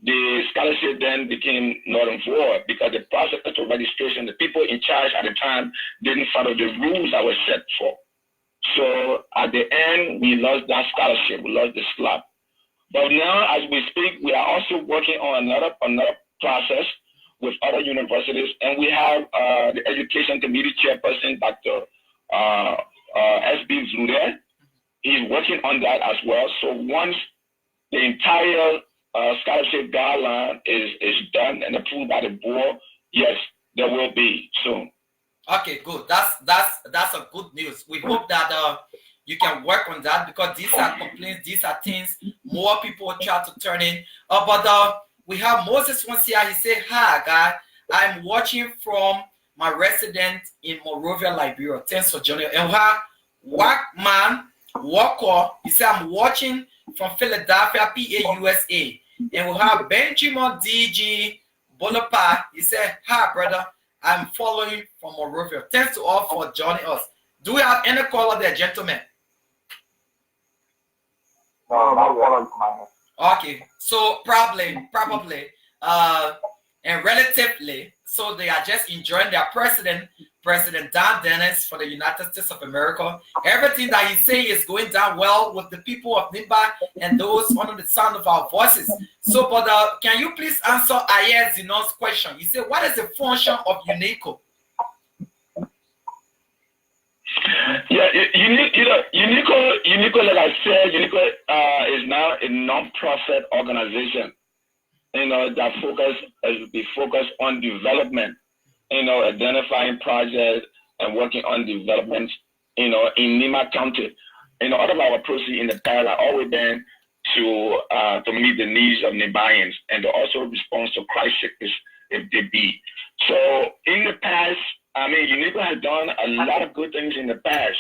[SPEAKER 6] the scholarship then became null and void because the process of registration, the people in charge at the time didn't follow the rules that were set for. So at the end, we lost that scholarship, we lost the slot. But now, as we speak, we are also working on another process with other universities, and we have the Education Committee Chairperson, Dr. S.B. Zude. He's working on that as well. So once the entire scholarship guideline is done and approved by the board, yes, there will be soon.
[SPEAKER 2] Okay, good. That's a good news. We hope that you can work on that, because these are complaints, these are things more people try to turn in. But we have Moses once here. He said, "Hi, God. I'm watching from my residence in Monrovia, Liberia. Thanks for joining." And we have Walkman Walker. He said, "I'm watching from Philadelphia, PA, USA." And we have Benjamin DG Bonaparte. He said, "Hi, brother. I'm following from Monrovia. Thanks to all for joining us." Do we have any caller there, gentlemen? Okay, so probably, and relatively, so they are just enjoying their President Dahn Dennis for the United States of America. Everything that he say is going down well with the people of Nimba and those under the sound of our voices. So, but can you please answer Ayed Zinon's question? He said, "What is the function of UNICCO?"
[SPEAKER 6] Yeah, UNICCO, like I said, UNICCO is now a non-profit organization, that be focused on development, identifying projects and working on development, in Nimba County. All of our approaches in the past have always been to meet the needs of Nimbayans and to also respond to crises if they be. So in the past, UNICCO has done a lot of good things in the past.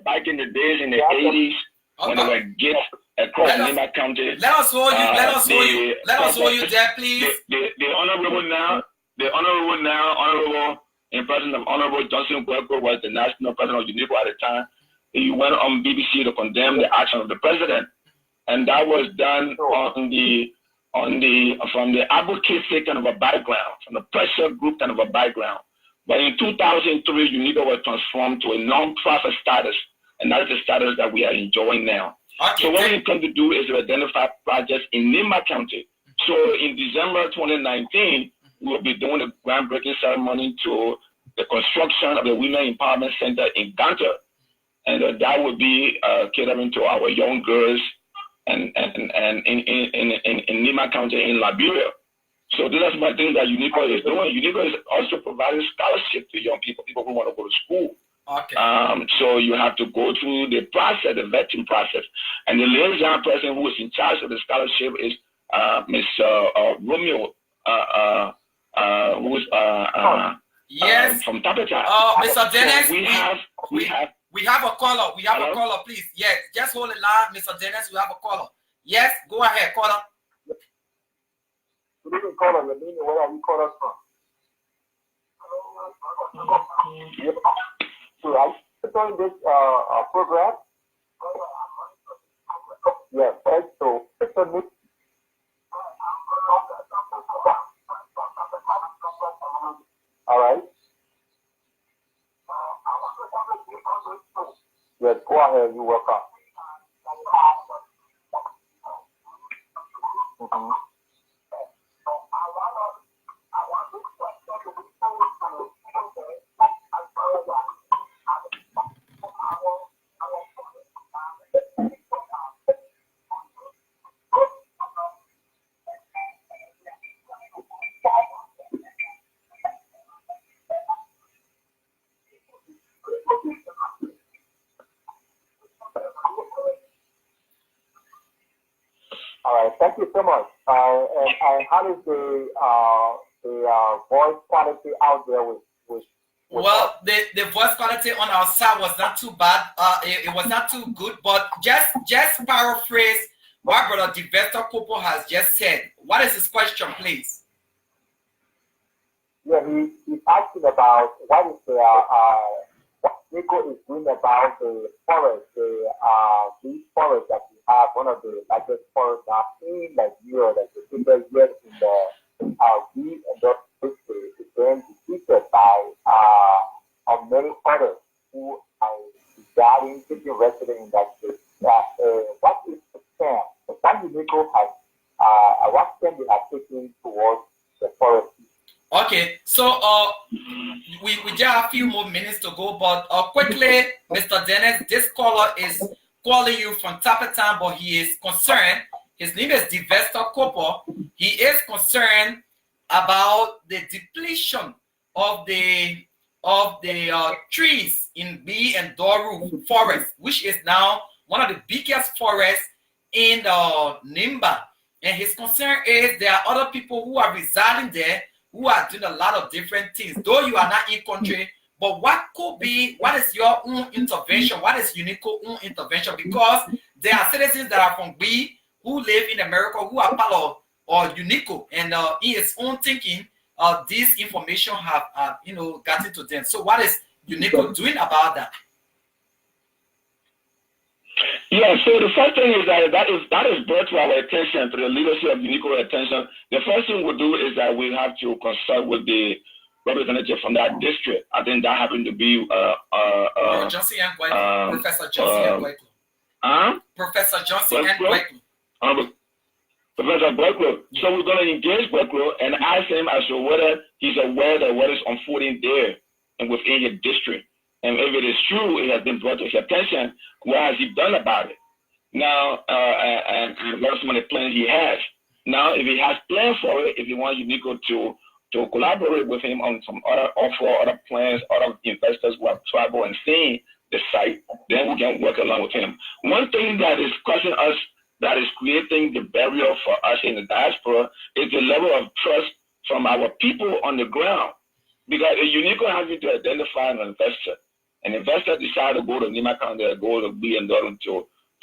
[SPEAKER 6] Back in the days in the 80s, when there were gifts across Nimba County.
[SPEAKER 2] Let us hold you there, please.
[SPEAKER 6] The honorable and President of Honorable Johnson Guerco was the national president of UNICCO at the time. He went on BBC to condemn the action of the president, and that was done from the advocacy kind of a background, from the pressure group kind of a background. But in 2003, UNICCO was transformed to a non-profit status, and that's the status that we are enjoying now.
[SPEAKER 2] Okay,
[SPEAKER 6] so what we come to do is to identify projects in Nimba County. So in December 2019, we will be doing a groundbreaking ceremony to the construction of the Women Empowerment Center in Ghana, and that would be catering to our young girls and in Nimba County in Liberia. So these are some things that UNICCO is doing. UNICCO is also providing scholarship to young people who want to go to school.
[SPEAKER 2] Okay.
[SPEAKER 6] So you have to go through the process, the vetting process. And the liaison person who is in charge of the scholarship is Ms. Romeo, who's
[SPEAKER 2] yes,
[SPEAKER 6] from Tappita.
[SPEAKER 2] Mr. Dennis,
[SPEAKER 6] so
[SPEAKER 2] we have a caller. We have a caller, please. Yes, just hold it line, Mr. Dennis. We have a caller. Yes, go ahead, caller.
[SPEAKER 4] You didn't call us. Let me know where you call us from. Yep. So I joined this program. Yes, so it's a new. All right. Yes, go ahead. You welcome. Mm-hmm. All right, thank you so much. And how is the voice quality out there with
[SPEAKER 2] well, the voice quality on our side was not too bad. It was not too good, but just paraphrase what Brother Divestor Kopo has just said. What is his question, please?
[SPEAKER 4] Yeah, he's asking about what is what UNICCO is doing about the forest, these forests that we have, one of the largest forests now in Liberia, that the people here in the we and the history is being defeated by many others who are regarding taking resident in that place. What is the chance what UNICCO has, what step they have taken towards the forest.
[SPEAKER 2] Okay, so we just have a few more minutes to go, but quickly, Mr. Dennis, this caller is calling you from Tappita, but he is concerned. His name is Divester Cooper. He is concerned about the depletion of the trees in B and Doru forest, which is now one of the biggest forests in Nimba. And his concern is there are other people who are residing there who are doing a lot of different things, though you are not in country. But what is your own intervention? What is UNICCO own intervention? Because there are citizens that are from B who live in America who are part of UNICCO, and in his own thinking, this information have gotten to them. So what is UNICCO doing about that?
[SPEAKER 6] Yeah, so the first thing is that is brought to our attention, to the leadership of UNICCO attention. The first thing we'll do is that we have to consult with the representative from that district. I think that happened to be
[SPEAKER 2] Johnson and Guaido, Professor Johnson and Guaido. Professor Johnson and Guaido.
[SPEAKER 6] Professor Guaido. So we're going to engage Guaido and ask him as to whether he's aware that what is unfolding there and within your district. And if it is true, it has been brought to his attention, what has he done about it? Now, and what are some of the plans he has? Now, if he has plans for it, if he wants UNICCO to collaborate with him on some other plans, other investors who have traveled and seen the site, then we can work along with him. One thing that is causing us, that is creating the barrier for us in the diaspora, is the level of trust from our people on the ground. Because a UNICCO has to identify an investor decides to go to Nimba County, go to B and Doru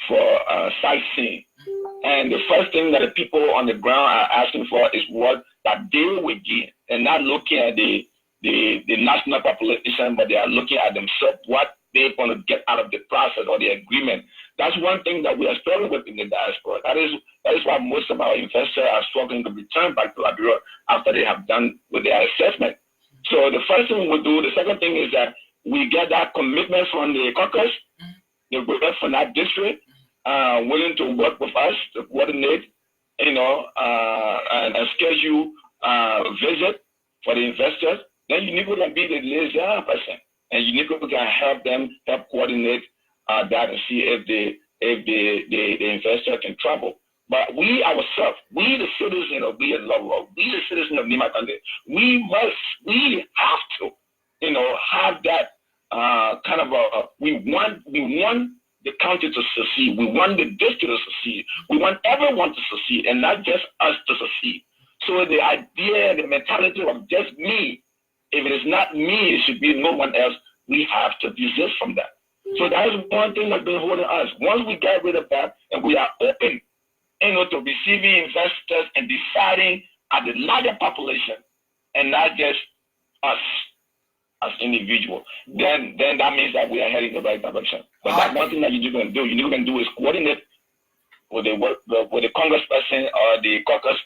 [SPEAKER 6] for sightseeing. And the first thing that the people on the ground are asking for is what that they will get, and not looking at the national population, but they are looking at themselves, what they're going to get out of the process or the agreement. That's one thing that we are struggling with in the diaspora. That is why most of our investors are struggling to return back to Liberia after they have done with their assessment. So the first thing we'll do, the second thing is that we get that commitment from the caucus, the rep from that district, willing to work with us to coordinate, and schedule visit for the investors. Then UNICCO can be the liaison person, and UNICCO can help them coordinate that and see if the investor can travel. But we ourselves, we the citizens of the citizens of Nimba County, we have to, have that kind of we want the county to succeed. We want the district to succeed. We want everyone to succeed, and not just us to succeed. So the idea, the mentality of just me, if it is not me, it should be no one else. We have to desist from that. So that is one thing that's been holding us. Once we get rid of that, and we are open, to receiving investors and deciding at the larger population, and not just us as individuals, then that means that we are heading the right direction. But that's one thing that you're going to do. You're going to do is coordinate with the congressperson or the caucus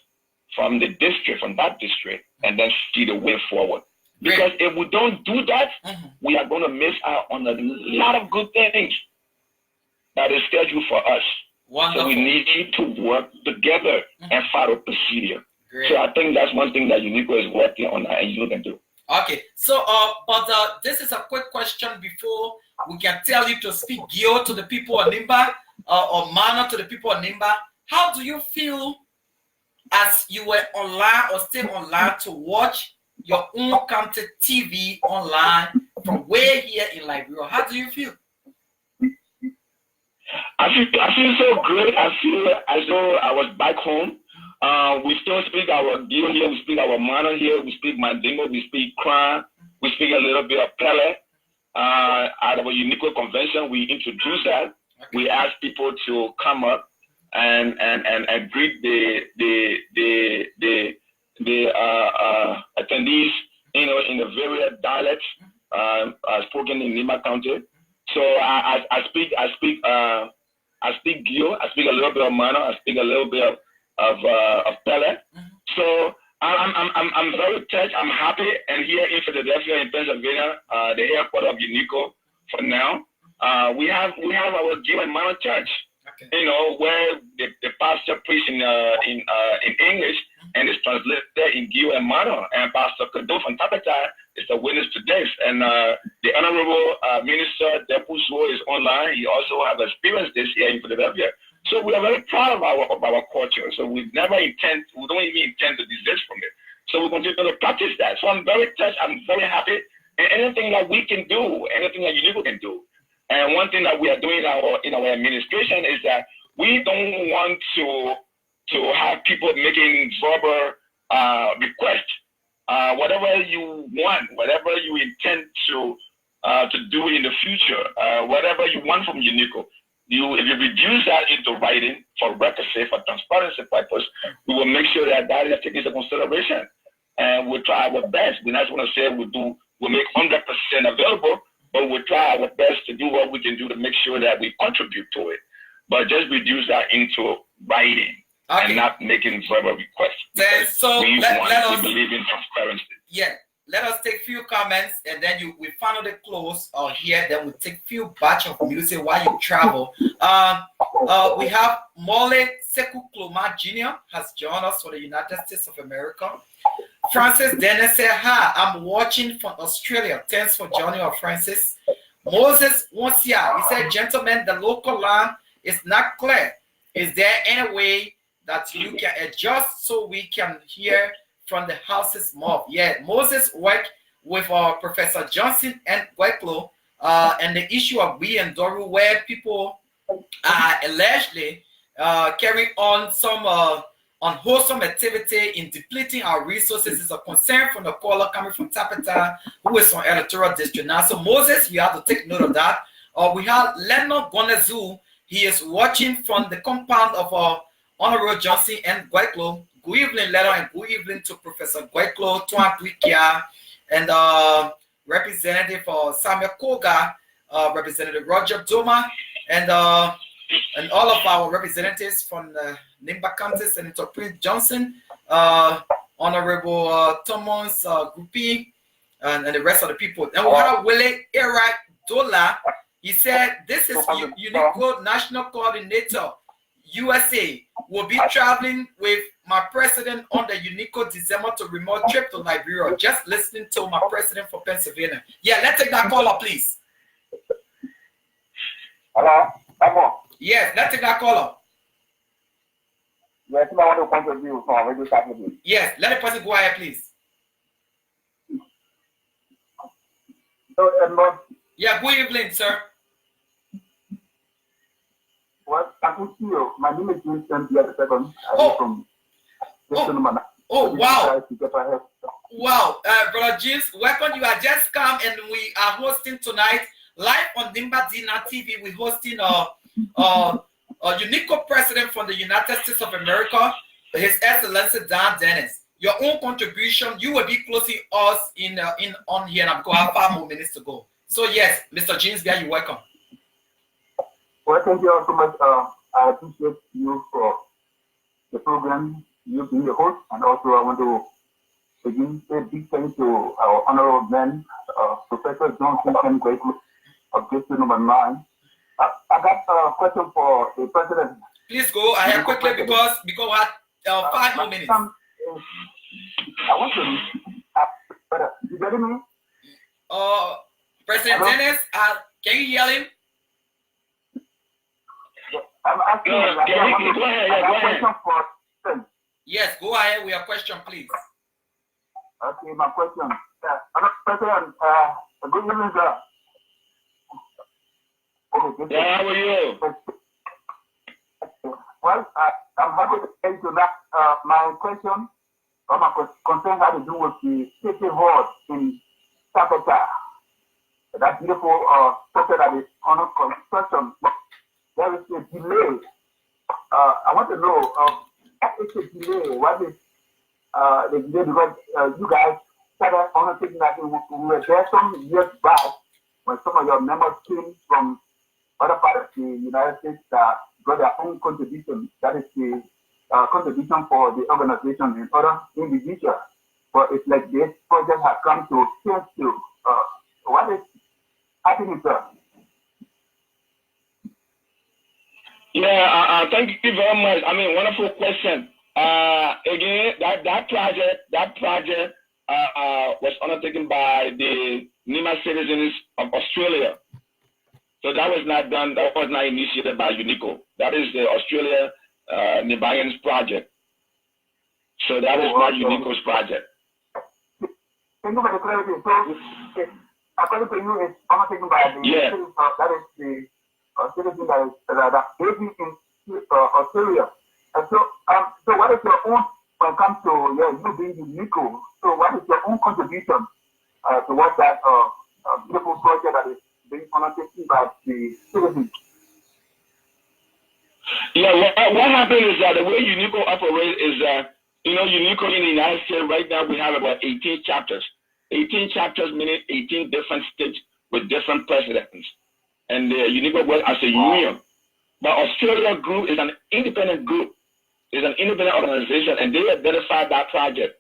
[SPEAKER 6] from the district, from that district, and then see the way forward. Because if we don't do that, we are going to miss out on a lot of good things that is scheduled for us.
[SPEAKER 2] Wonderful. So
[SPEAKER 6] we need to work together and follow procedure.
[SPEAKER 2] Great.
[SPEAKER 6] So I think that's one thing that UNICCO is working on and you can do.
[SPEAKER 2] Okay, so but this is a quick question before we can tell you to speak Gio to the people of Nimba or Mana to the people of Nimba. How do you feel as you were online or still online to watch your own county TV online from way here in Liberia? How do you feel?
[SPEAKER 6] I feel so great. I feel as though I was back home. We still speak our Gio here, we speak our Mana here, we speak Mandingo, we speak Kran, we speak a little bit of Pele. At our UNICCO convention, we introduced that. Okay. We asked people to come up and greet the attendees, in the various dialects spoken in Nimba County. So I speak Gio, I speak a little bit of Mana, I speak a little bit of Pele. So I'm very touched. I'm happy, and here in Philadelphia, in Pennsylvania, the headquarters of UNICCO. For now, we have our Gio and Mana Church. you know, where the pastor preached in English and it's translated in Gio and Mano, and Pastor Kado from Tappita is a witness to this. And the Honorable Minister Depuso is online. He also has experienced this here in Philadelphia. So we are very proud of our culture. So we don't even intend to desist from it. So we're going to practice that. So I'm very touched. I'm very happy. And anything that we can do, anything that UNICCO can do. And one thing that we are doing in our administration is that we don't want to have people making verbal requests. Whatever you want, whatever you intend to do in the future, whatever you want from UNICCO, if you reduce that into writing for record sake, for transparency purpose, we will make sure that is taken into consideration. And we'll try our best. We're not going to say we'll make 100% available, but we'll try our best to do what we can do to make sure that we contribute to it. But just reduce that into writing and not making verbal requests.
[SPEAKER 2] Then, so
[SPEAKER 6] we
[SPEAKER 2] let us
[SPEAKER 6] believe in transparency.
[SPEAKER 2] Yeah, let us take few comments and then we finally close here. Then we'll take few batch of music while you travel. We have Mole Sekou Kloma Jr. has joined us for the United States of America. Francis Dennis said, hi, I'm watching from Australia. Thanks for joining us, Francis. Moses Wonsia, he said, gentlemen, the local line is not clear. Is there any way that you can adjust so we can hear from the house's mouth? Yeah, Moses worked with Professor Johnson and Gueclo and the issue of we and Doru, where people allegedly carry on some unwholesome activity in depleting our resources is a concern from the caller coming from Tappita, who is on electoral district now. So Moses, you have to take note of that. We have Leonard Gonezu. He is watching from the compound of Honorable Johnson and Gueclo. Good evening, Leonard, and good evening to Professor Gueclo, Tuan Twikia, and Representative Samuel Koga, Representative Roger Doma, and all of our representatives from Nimba County, Senator Prince Johnson, Honorable Thomas Grupi, and the rest of the people. And we have Willie Eric Dola. He said, this is UNICCO National Coordinator, USA. Will be traveling with my president on the UNICCO December to remote trip to Liberia. Just listening to my president for Pennsylvania. Yeah, let's take that caller, please.
[SPEAKER 7] Hello?
[SPEAKER 2] Yes, let's take that caller.
[SPEAKER 7] Yes, I want to contribute from Radio Saclepea.
[SPEAKER 2] Yes, let the person go ahead, please. Yeah, good evening, sir.
[SPEAKER 7] Well, I can see you. My name is Vincent the second. I'm from
[SPEAKER 2] wow. Wow, Brother James, welcome. You are just come and we are hosting tonight live on Nimba D-9 TV. We're hosting UNICCO President from the United States of America, His Excellency Dahn Dennis. Your own contribution, you will be closing us on here, and I'm going to have 5 more minutes to go. So yes, Mr. James, you're welcome.
[SPEAKER 7] Well, thank you so much. I appreciate you for the program, you being the host, and also I want to again say big thanks to our honorable man, Professor Johnson and Gueclo of district number 9. I got a question for the president.
[SPEAKER 2] Please go ahead quickly because we have 5 more minutes.
[SPEAKER 7] I want to. You getting me?
[SPEAKER 2] President Dennis, can you hear him?
[SPEAKER 7] I'm asking. Go ahead.
[SPEAKER 2] Yes, go ahead with your question, please.
[SPEAKER 7] Okay, my question. President, good evening, sir.
[SPEAKER 6] Yeah, how are you?
[SPEAKER 7] Well, I'm happy to answer that. My question or my concern had to do with the city hall in Tappita. That beautiful structure that is under construction. There is a delay. I want to know what is the delay? What is the delay? Because you guys started undertaking that we were there some years back when some of your members came from other parts of the United States that got their own contribution. That is the contribution for the organization and other individuals. But it's like this project has come to change to what is happening, sir?
[SPEAKER 6] You Yeah, thank you very much. I mean, wonderful question. Again, that project was undertaken by the Nimba Citizens of Australia. So that was not done. That was not initiated by UNICCO. That is the Australia Nimbayans project. So that was not UNICCO's project.
[SPEAKER 7] Thank you for the clarity. So, according to you, it's undertaken by the citizens, that is the citizen that is based in Australia. And so, so what is your own when it comes to you being UNICCO? So, what is your own contribution towards that beautiful project that is being undertaken by the citizens?
[SPEAKER 6] Yeah, what happened is that the way UNICCO operates is that, UNICCO in the United States right now we have about 18 chapters. 18 chapters meaning 18 different states with different presidents. And the UNICCO works as a union. But Australia Group is an independent group. It's an independent organization, and they identified that project.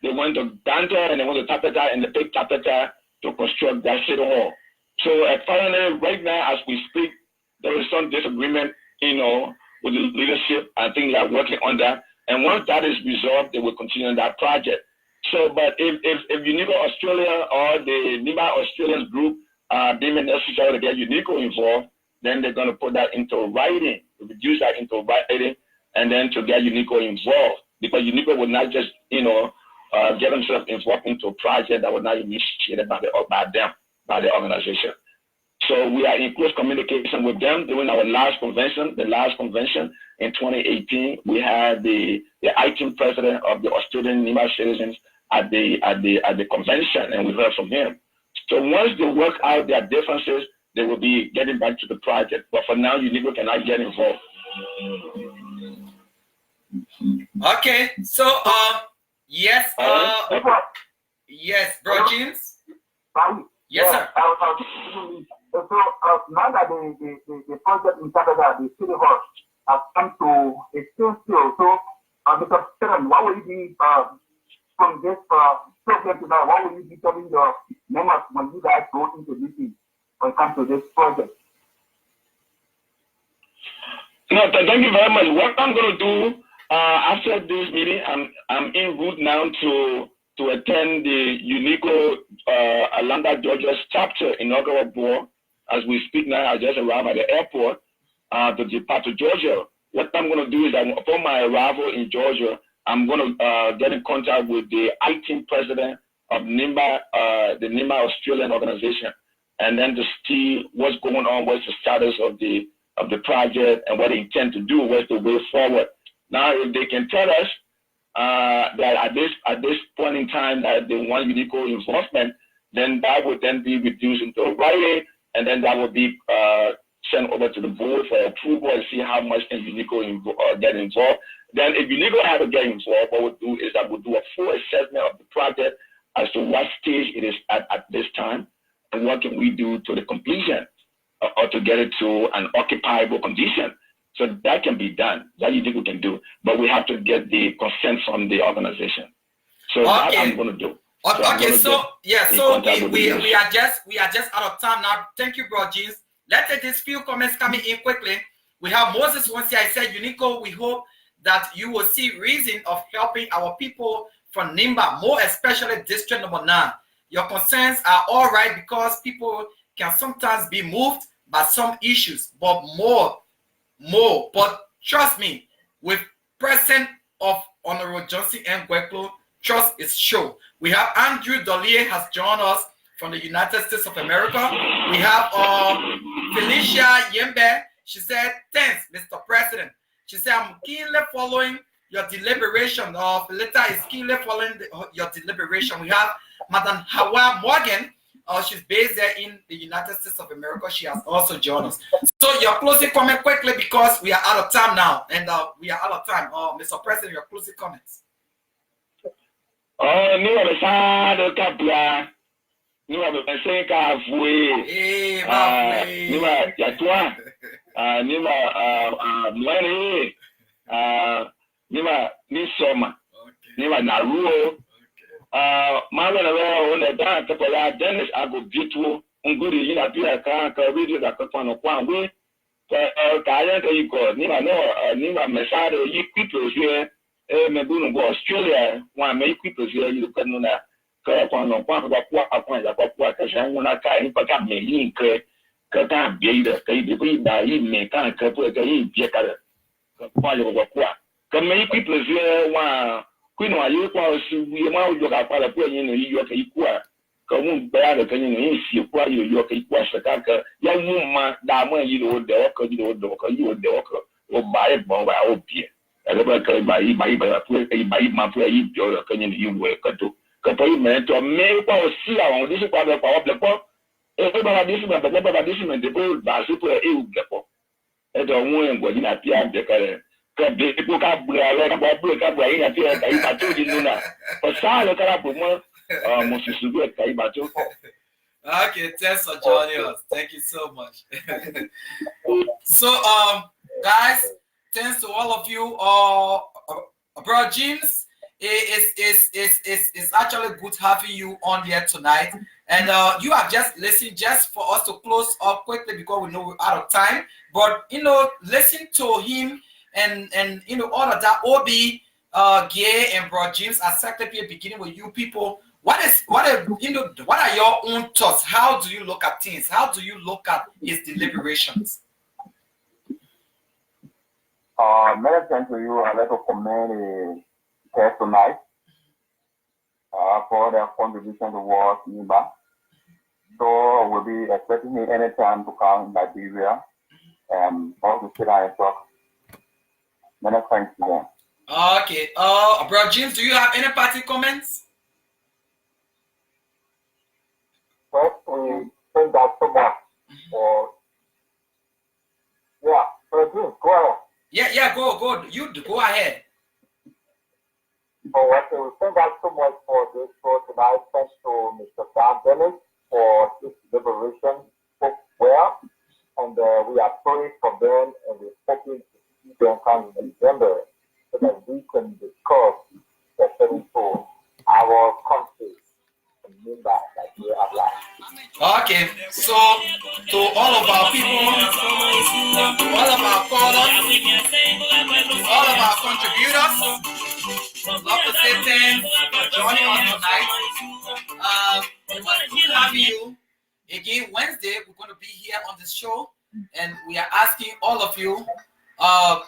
[SPEAKER 6] They went to Dante and they went to Tappita, and they picked Tappita to construct that city hall. So finally, right now, as we speak, there is some disagreement, with the leadership. I think they are working on that. And once that is resolved, they will continue on that project. So, but if UNICCO Australia or the Nimba Australians group deem it necessary to get UNICCO involved, then they're going to put that into writing, reduce that into writing, and then to get UNICCO involved. Because UNICCO would not just, get themselves involved into a project that was not initiated by the organization. So we are in close communication with them during our last convention. The last convention in 2018, we had the acting president of the Australian Nimba Citizens at the convention, and we heard from him. So once they work out their differences, they will be getting back to the project. But for now, UNICCO cannot get involved.
[SPEAKER 2] Okay, so yes, yes, bro, James. Yes, sir.
[SPEAKER 7] So now that the project in Tappita, the city hall, has come to a standstill, so Mr. President, what will you be from this program to now? What will you be telling your members when you guys go into meeting when it comes to this project?
[SPEAKER 6] No, thank you very much. What I'm going to do after this meeting, I'm en route now to attend the UNICCO Atlanta, Georgia's chapter inaugural board. As we speak now, I just arrived at the airport to depart to Georgia. What I'm going to do is upon my arrival in Georgia, I'm going to get in contact with the acting president of Nimba, the Nimba Australian organization, and then to see what's going on, what's the status of the project, and what they intend to do, what's the way forward. Now, if they can tell us that at this point in time that they want UNICCO involvement, then that would then be reduced into writing, and then that would be sent over to the board for approval and see how much can UNICCO get involved. Then if UNICCO have to get involved, what we'll do is that we'll do a full assessment of the project as to what stage it is at this time, and what can we do to the completion or to get it to an occupiable condition. So that can be done. That UNICCO can do, but we have to get the consent from the organization. So that I'm going to do.
[SPEAKER 2] Okay, so we are just out of time now. Thank you, bro, Jeans. Let's take these few comments coming in quickly. We have Moses once here. I said, UNICCO, we hope that you will see reason of helping our people from Nimba, more especially District Number 9. Your concerns are all right because people can sometimes be moved by some issues, but more. But trust me, with presence of Honorable Johnson M. Gweklo, trust is sure. We have Andrew Dollier has joined us from the United States of America. We have Felicia Yembe. She said, thanks, Mr. President. She said, I'm keenly following your deliberation. Felita is keenly following your deliberation. We have Madam Hawa Morgan. She's based there in the United States of America. She has also joined us. So your closing comment quickly because we are out of time now. And we are out of time. Mr. President, your closing comments.
[SPEAKER 6] Dennis, I go beautiful. Nguri, you know, be a car, video that can find a you call Nimba no Nimba Messiah, you people here, Mabunu go Australia, one make people here, you can know that. Upon a point of what I can't become me, can't be the baby by me, can't couple a year. Come make people here, one Queen, are you we want to go up in New York equal. Come bear the canyon if you quite York equal Shakaka, young woman, Dama, you know, the worker, you know, the worker, or buy it by our beer. I never can buy my play, your canyon, you work to. Kapayment to make power see on this part of power black. Everybody this man, but never this man, the bold super ill black. And the woman was in a piano decker. People can't break about break up by a piano. I told you, Luna. For Salo Carapuma, Moses Kaibato.
[SPEAKER 2] Okay, thanks for joining us. Thank you so much. So, guys, thanks to all of you. Bro James. It's actually good having you on here tonight, and you have just listened just for us to close up quickly because we know we're out of time. But listen to him and all of that. Obi, Gay, and Bro James at Saclepea, beginning with you people. What are your own thoughts? How do you look at things? How do you look at his deliberations?
[SPEAKER 7] Many thanks to you. I'd like to commend tonight for their contribution towards Nimba. So we'll be expecting me anytime to come in Liberia and also sit down and talk. Many thanks to them.
[SPEAKER 2] Okay. Bro James, do you have any party comments?
[SPEAKER 4] Well, we thank God so much for James, go ahead.
[SPEAKER 2] Yeah, go. You go ahead.
[SPEAKER 4] Oh, okay, we thank God so much for this show tonight. Thanks to Mr. Dahn Dennis for this deliberation. Spoke well, and we are praying for them, and we're hoping to see them come in December so that we can discuss especially for our country and Nimba that we have life.
[SPEAKER 2] Okay, so to all of our people, all of our callers, all of our contributors, love to say thanks for joining us tonight. We want to have you again Wednesday. We're going to be here on the show, and we are asking all of you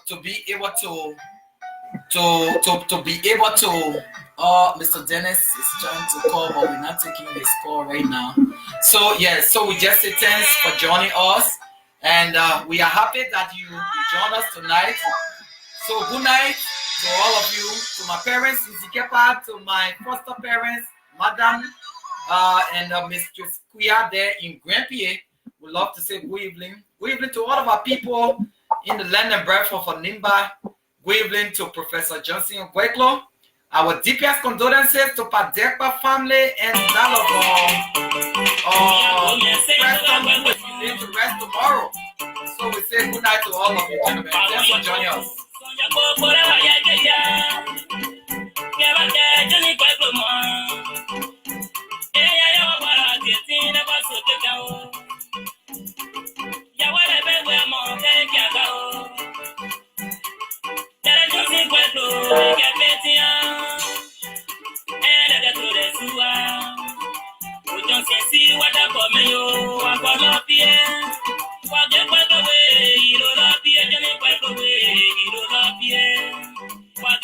[SPEAKER 2] to be able to be able to. Mr. Dennis is trying to call, but we're not taking his call right now. So so we just say thanks for joining us, and we are happy that you joined us tonight. So good night to all of you, to my parents in Saclepea, to my foster parents, Madam and Mistress Kuya there in Grandpierre. We love to say good evening. Good evening to all of our people in the land and breadth of Nimba. Good evening to Professor Johnson Electoral. Our deepest condolences to Padekpa family and that of Preston, who is going to rest tomorrow. So we say good night to all of you, gentlemen. Thanks for joining us.
[SPEAKER 8] What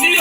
[SPEAKER 1] See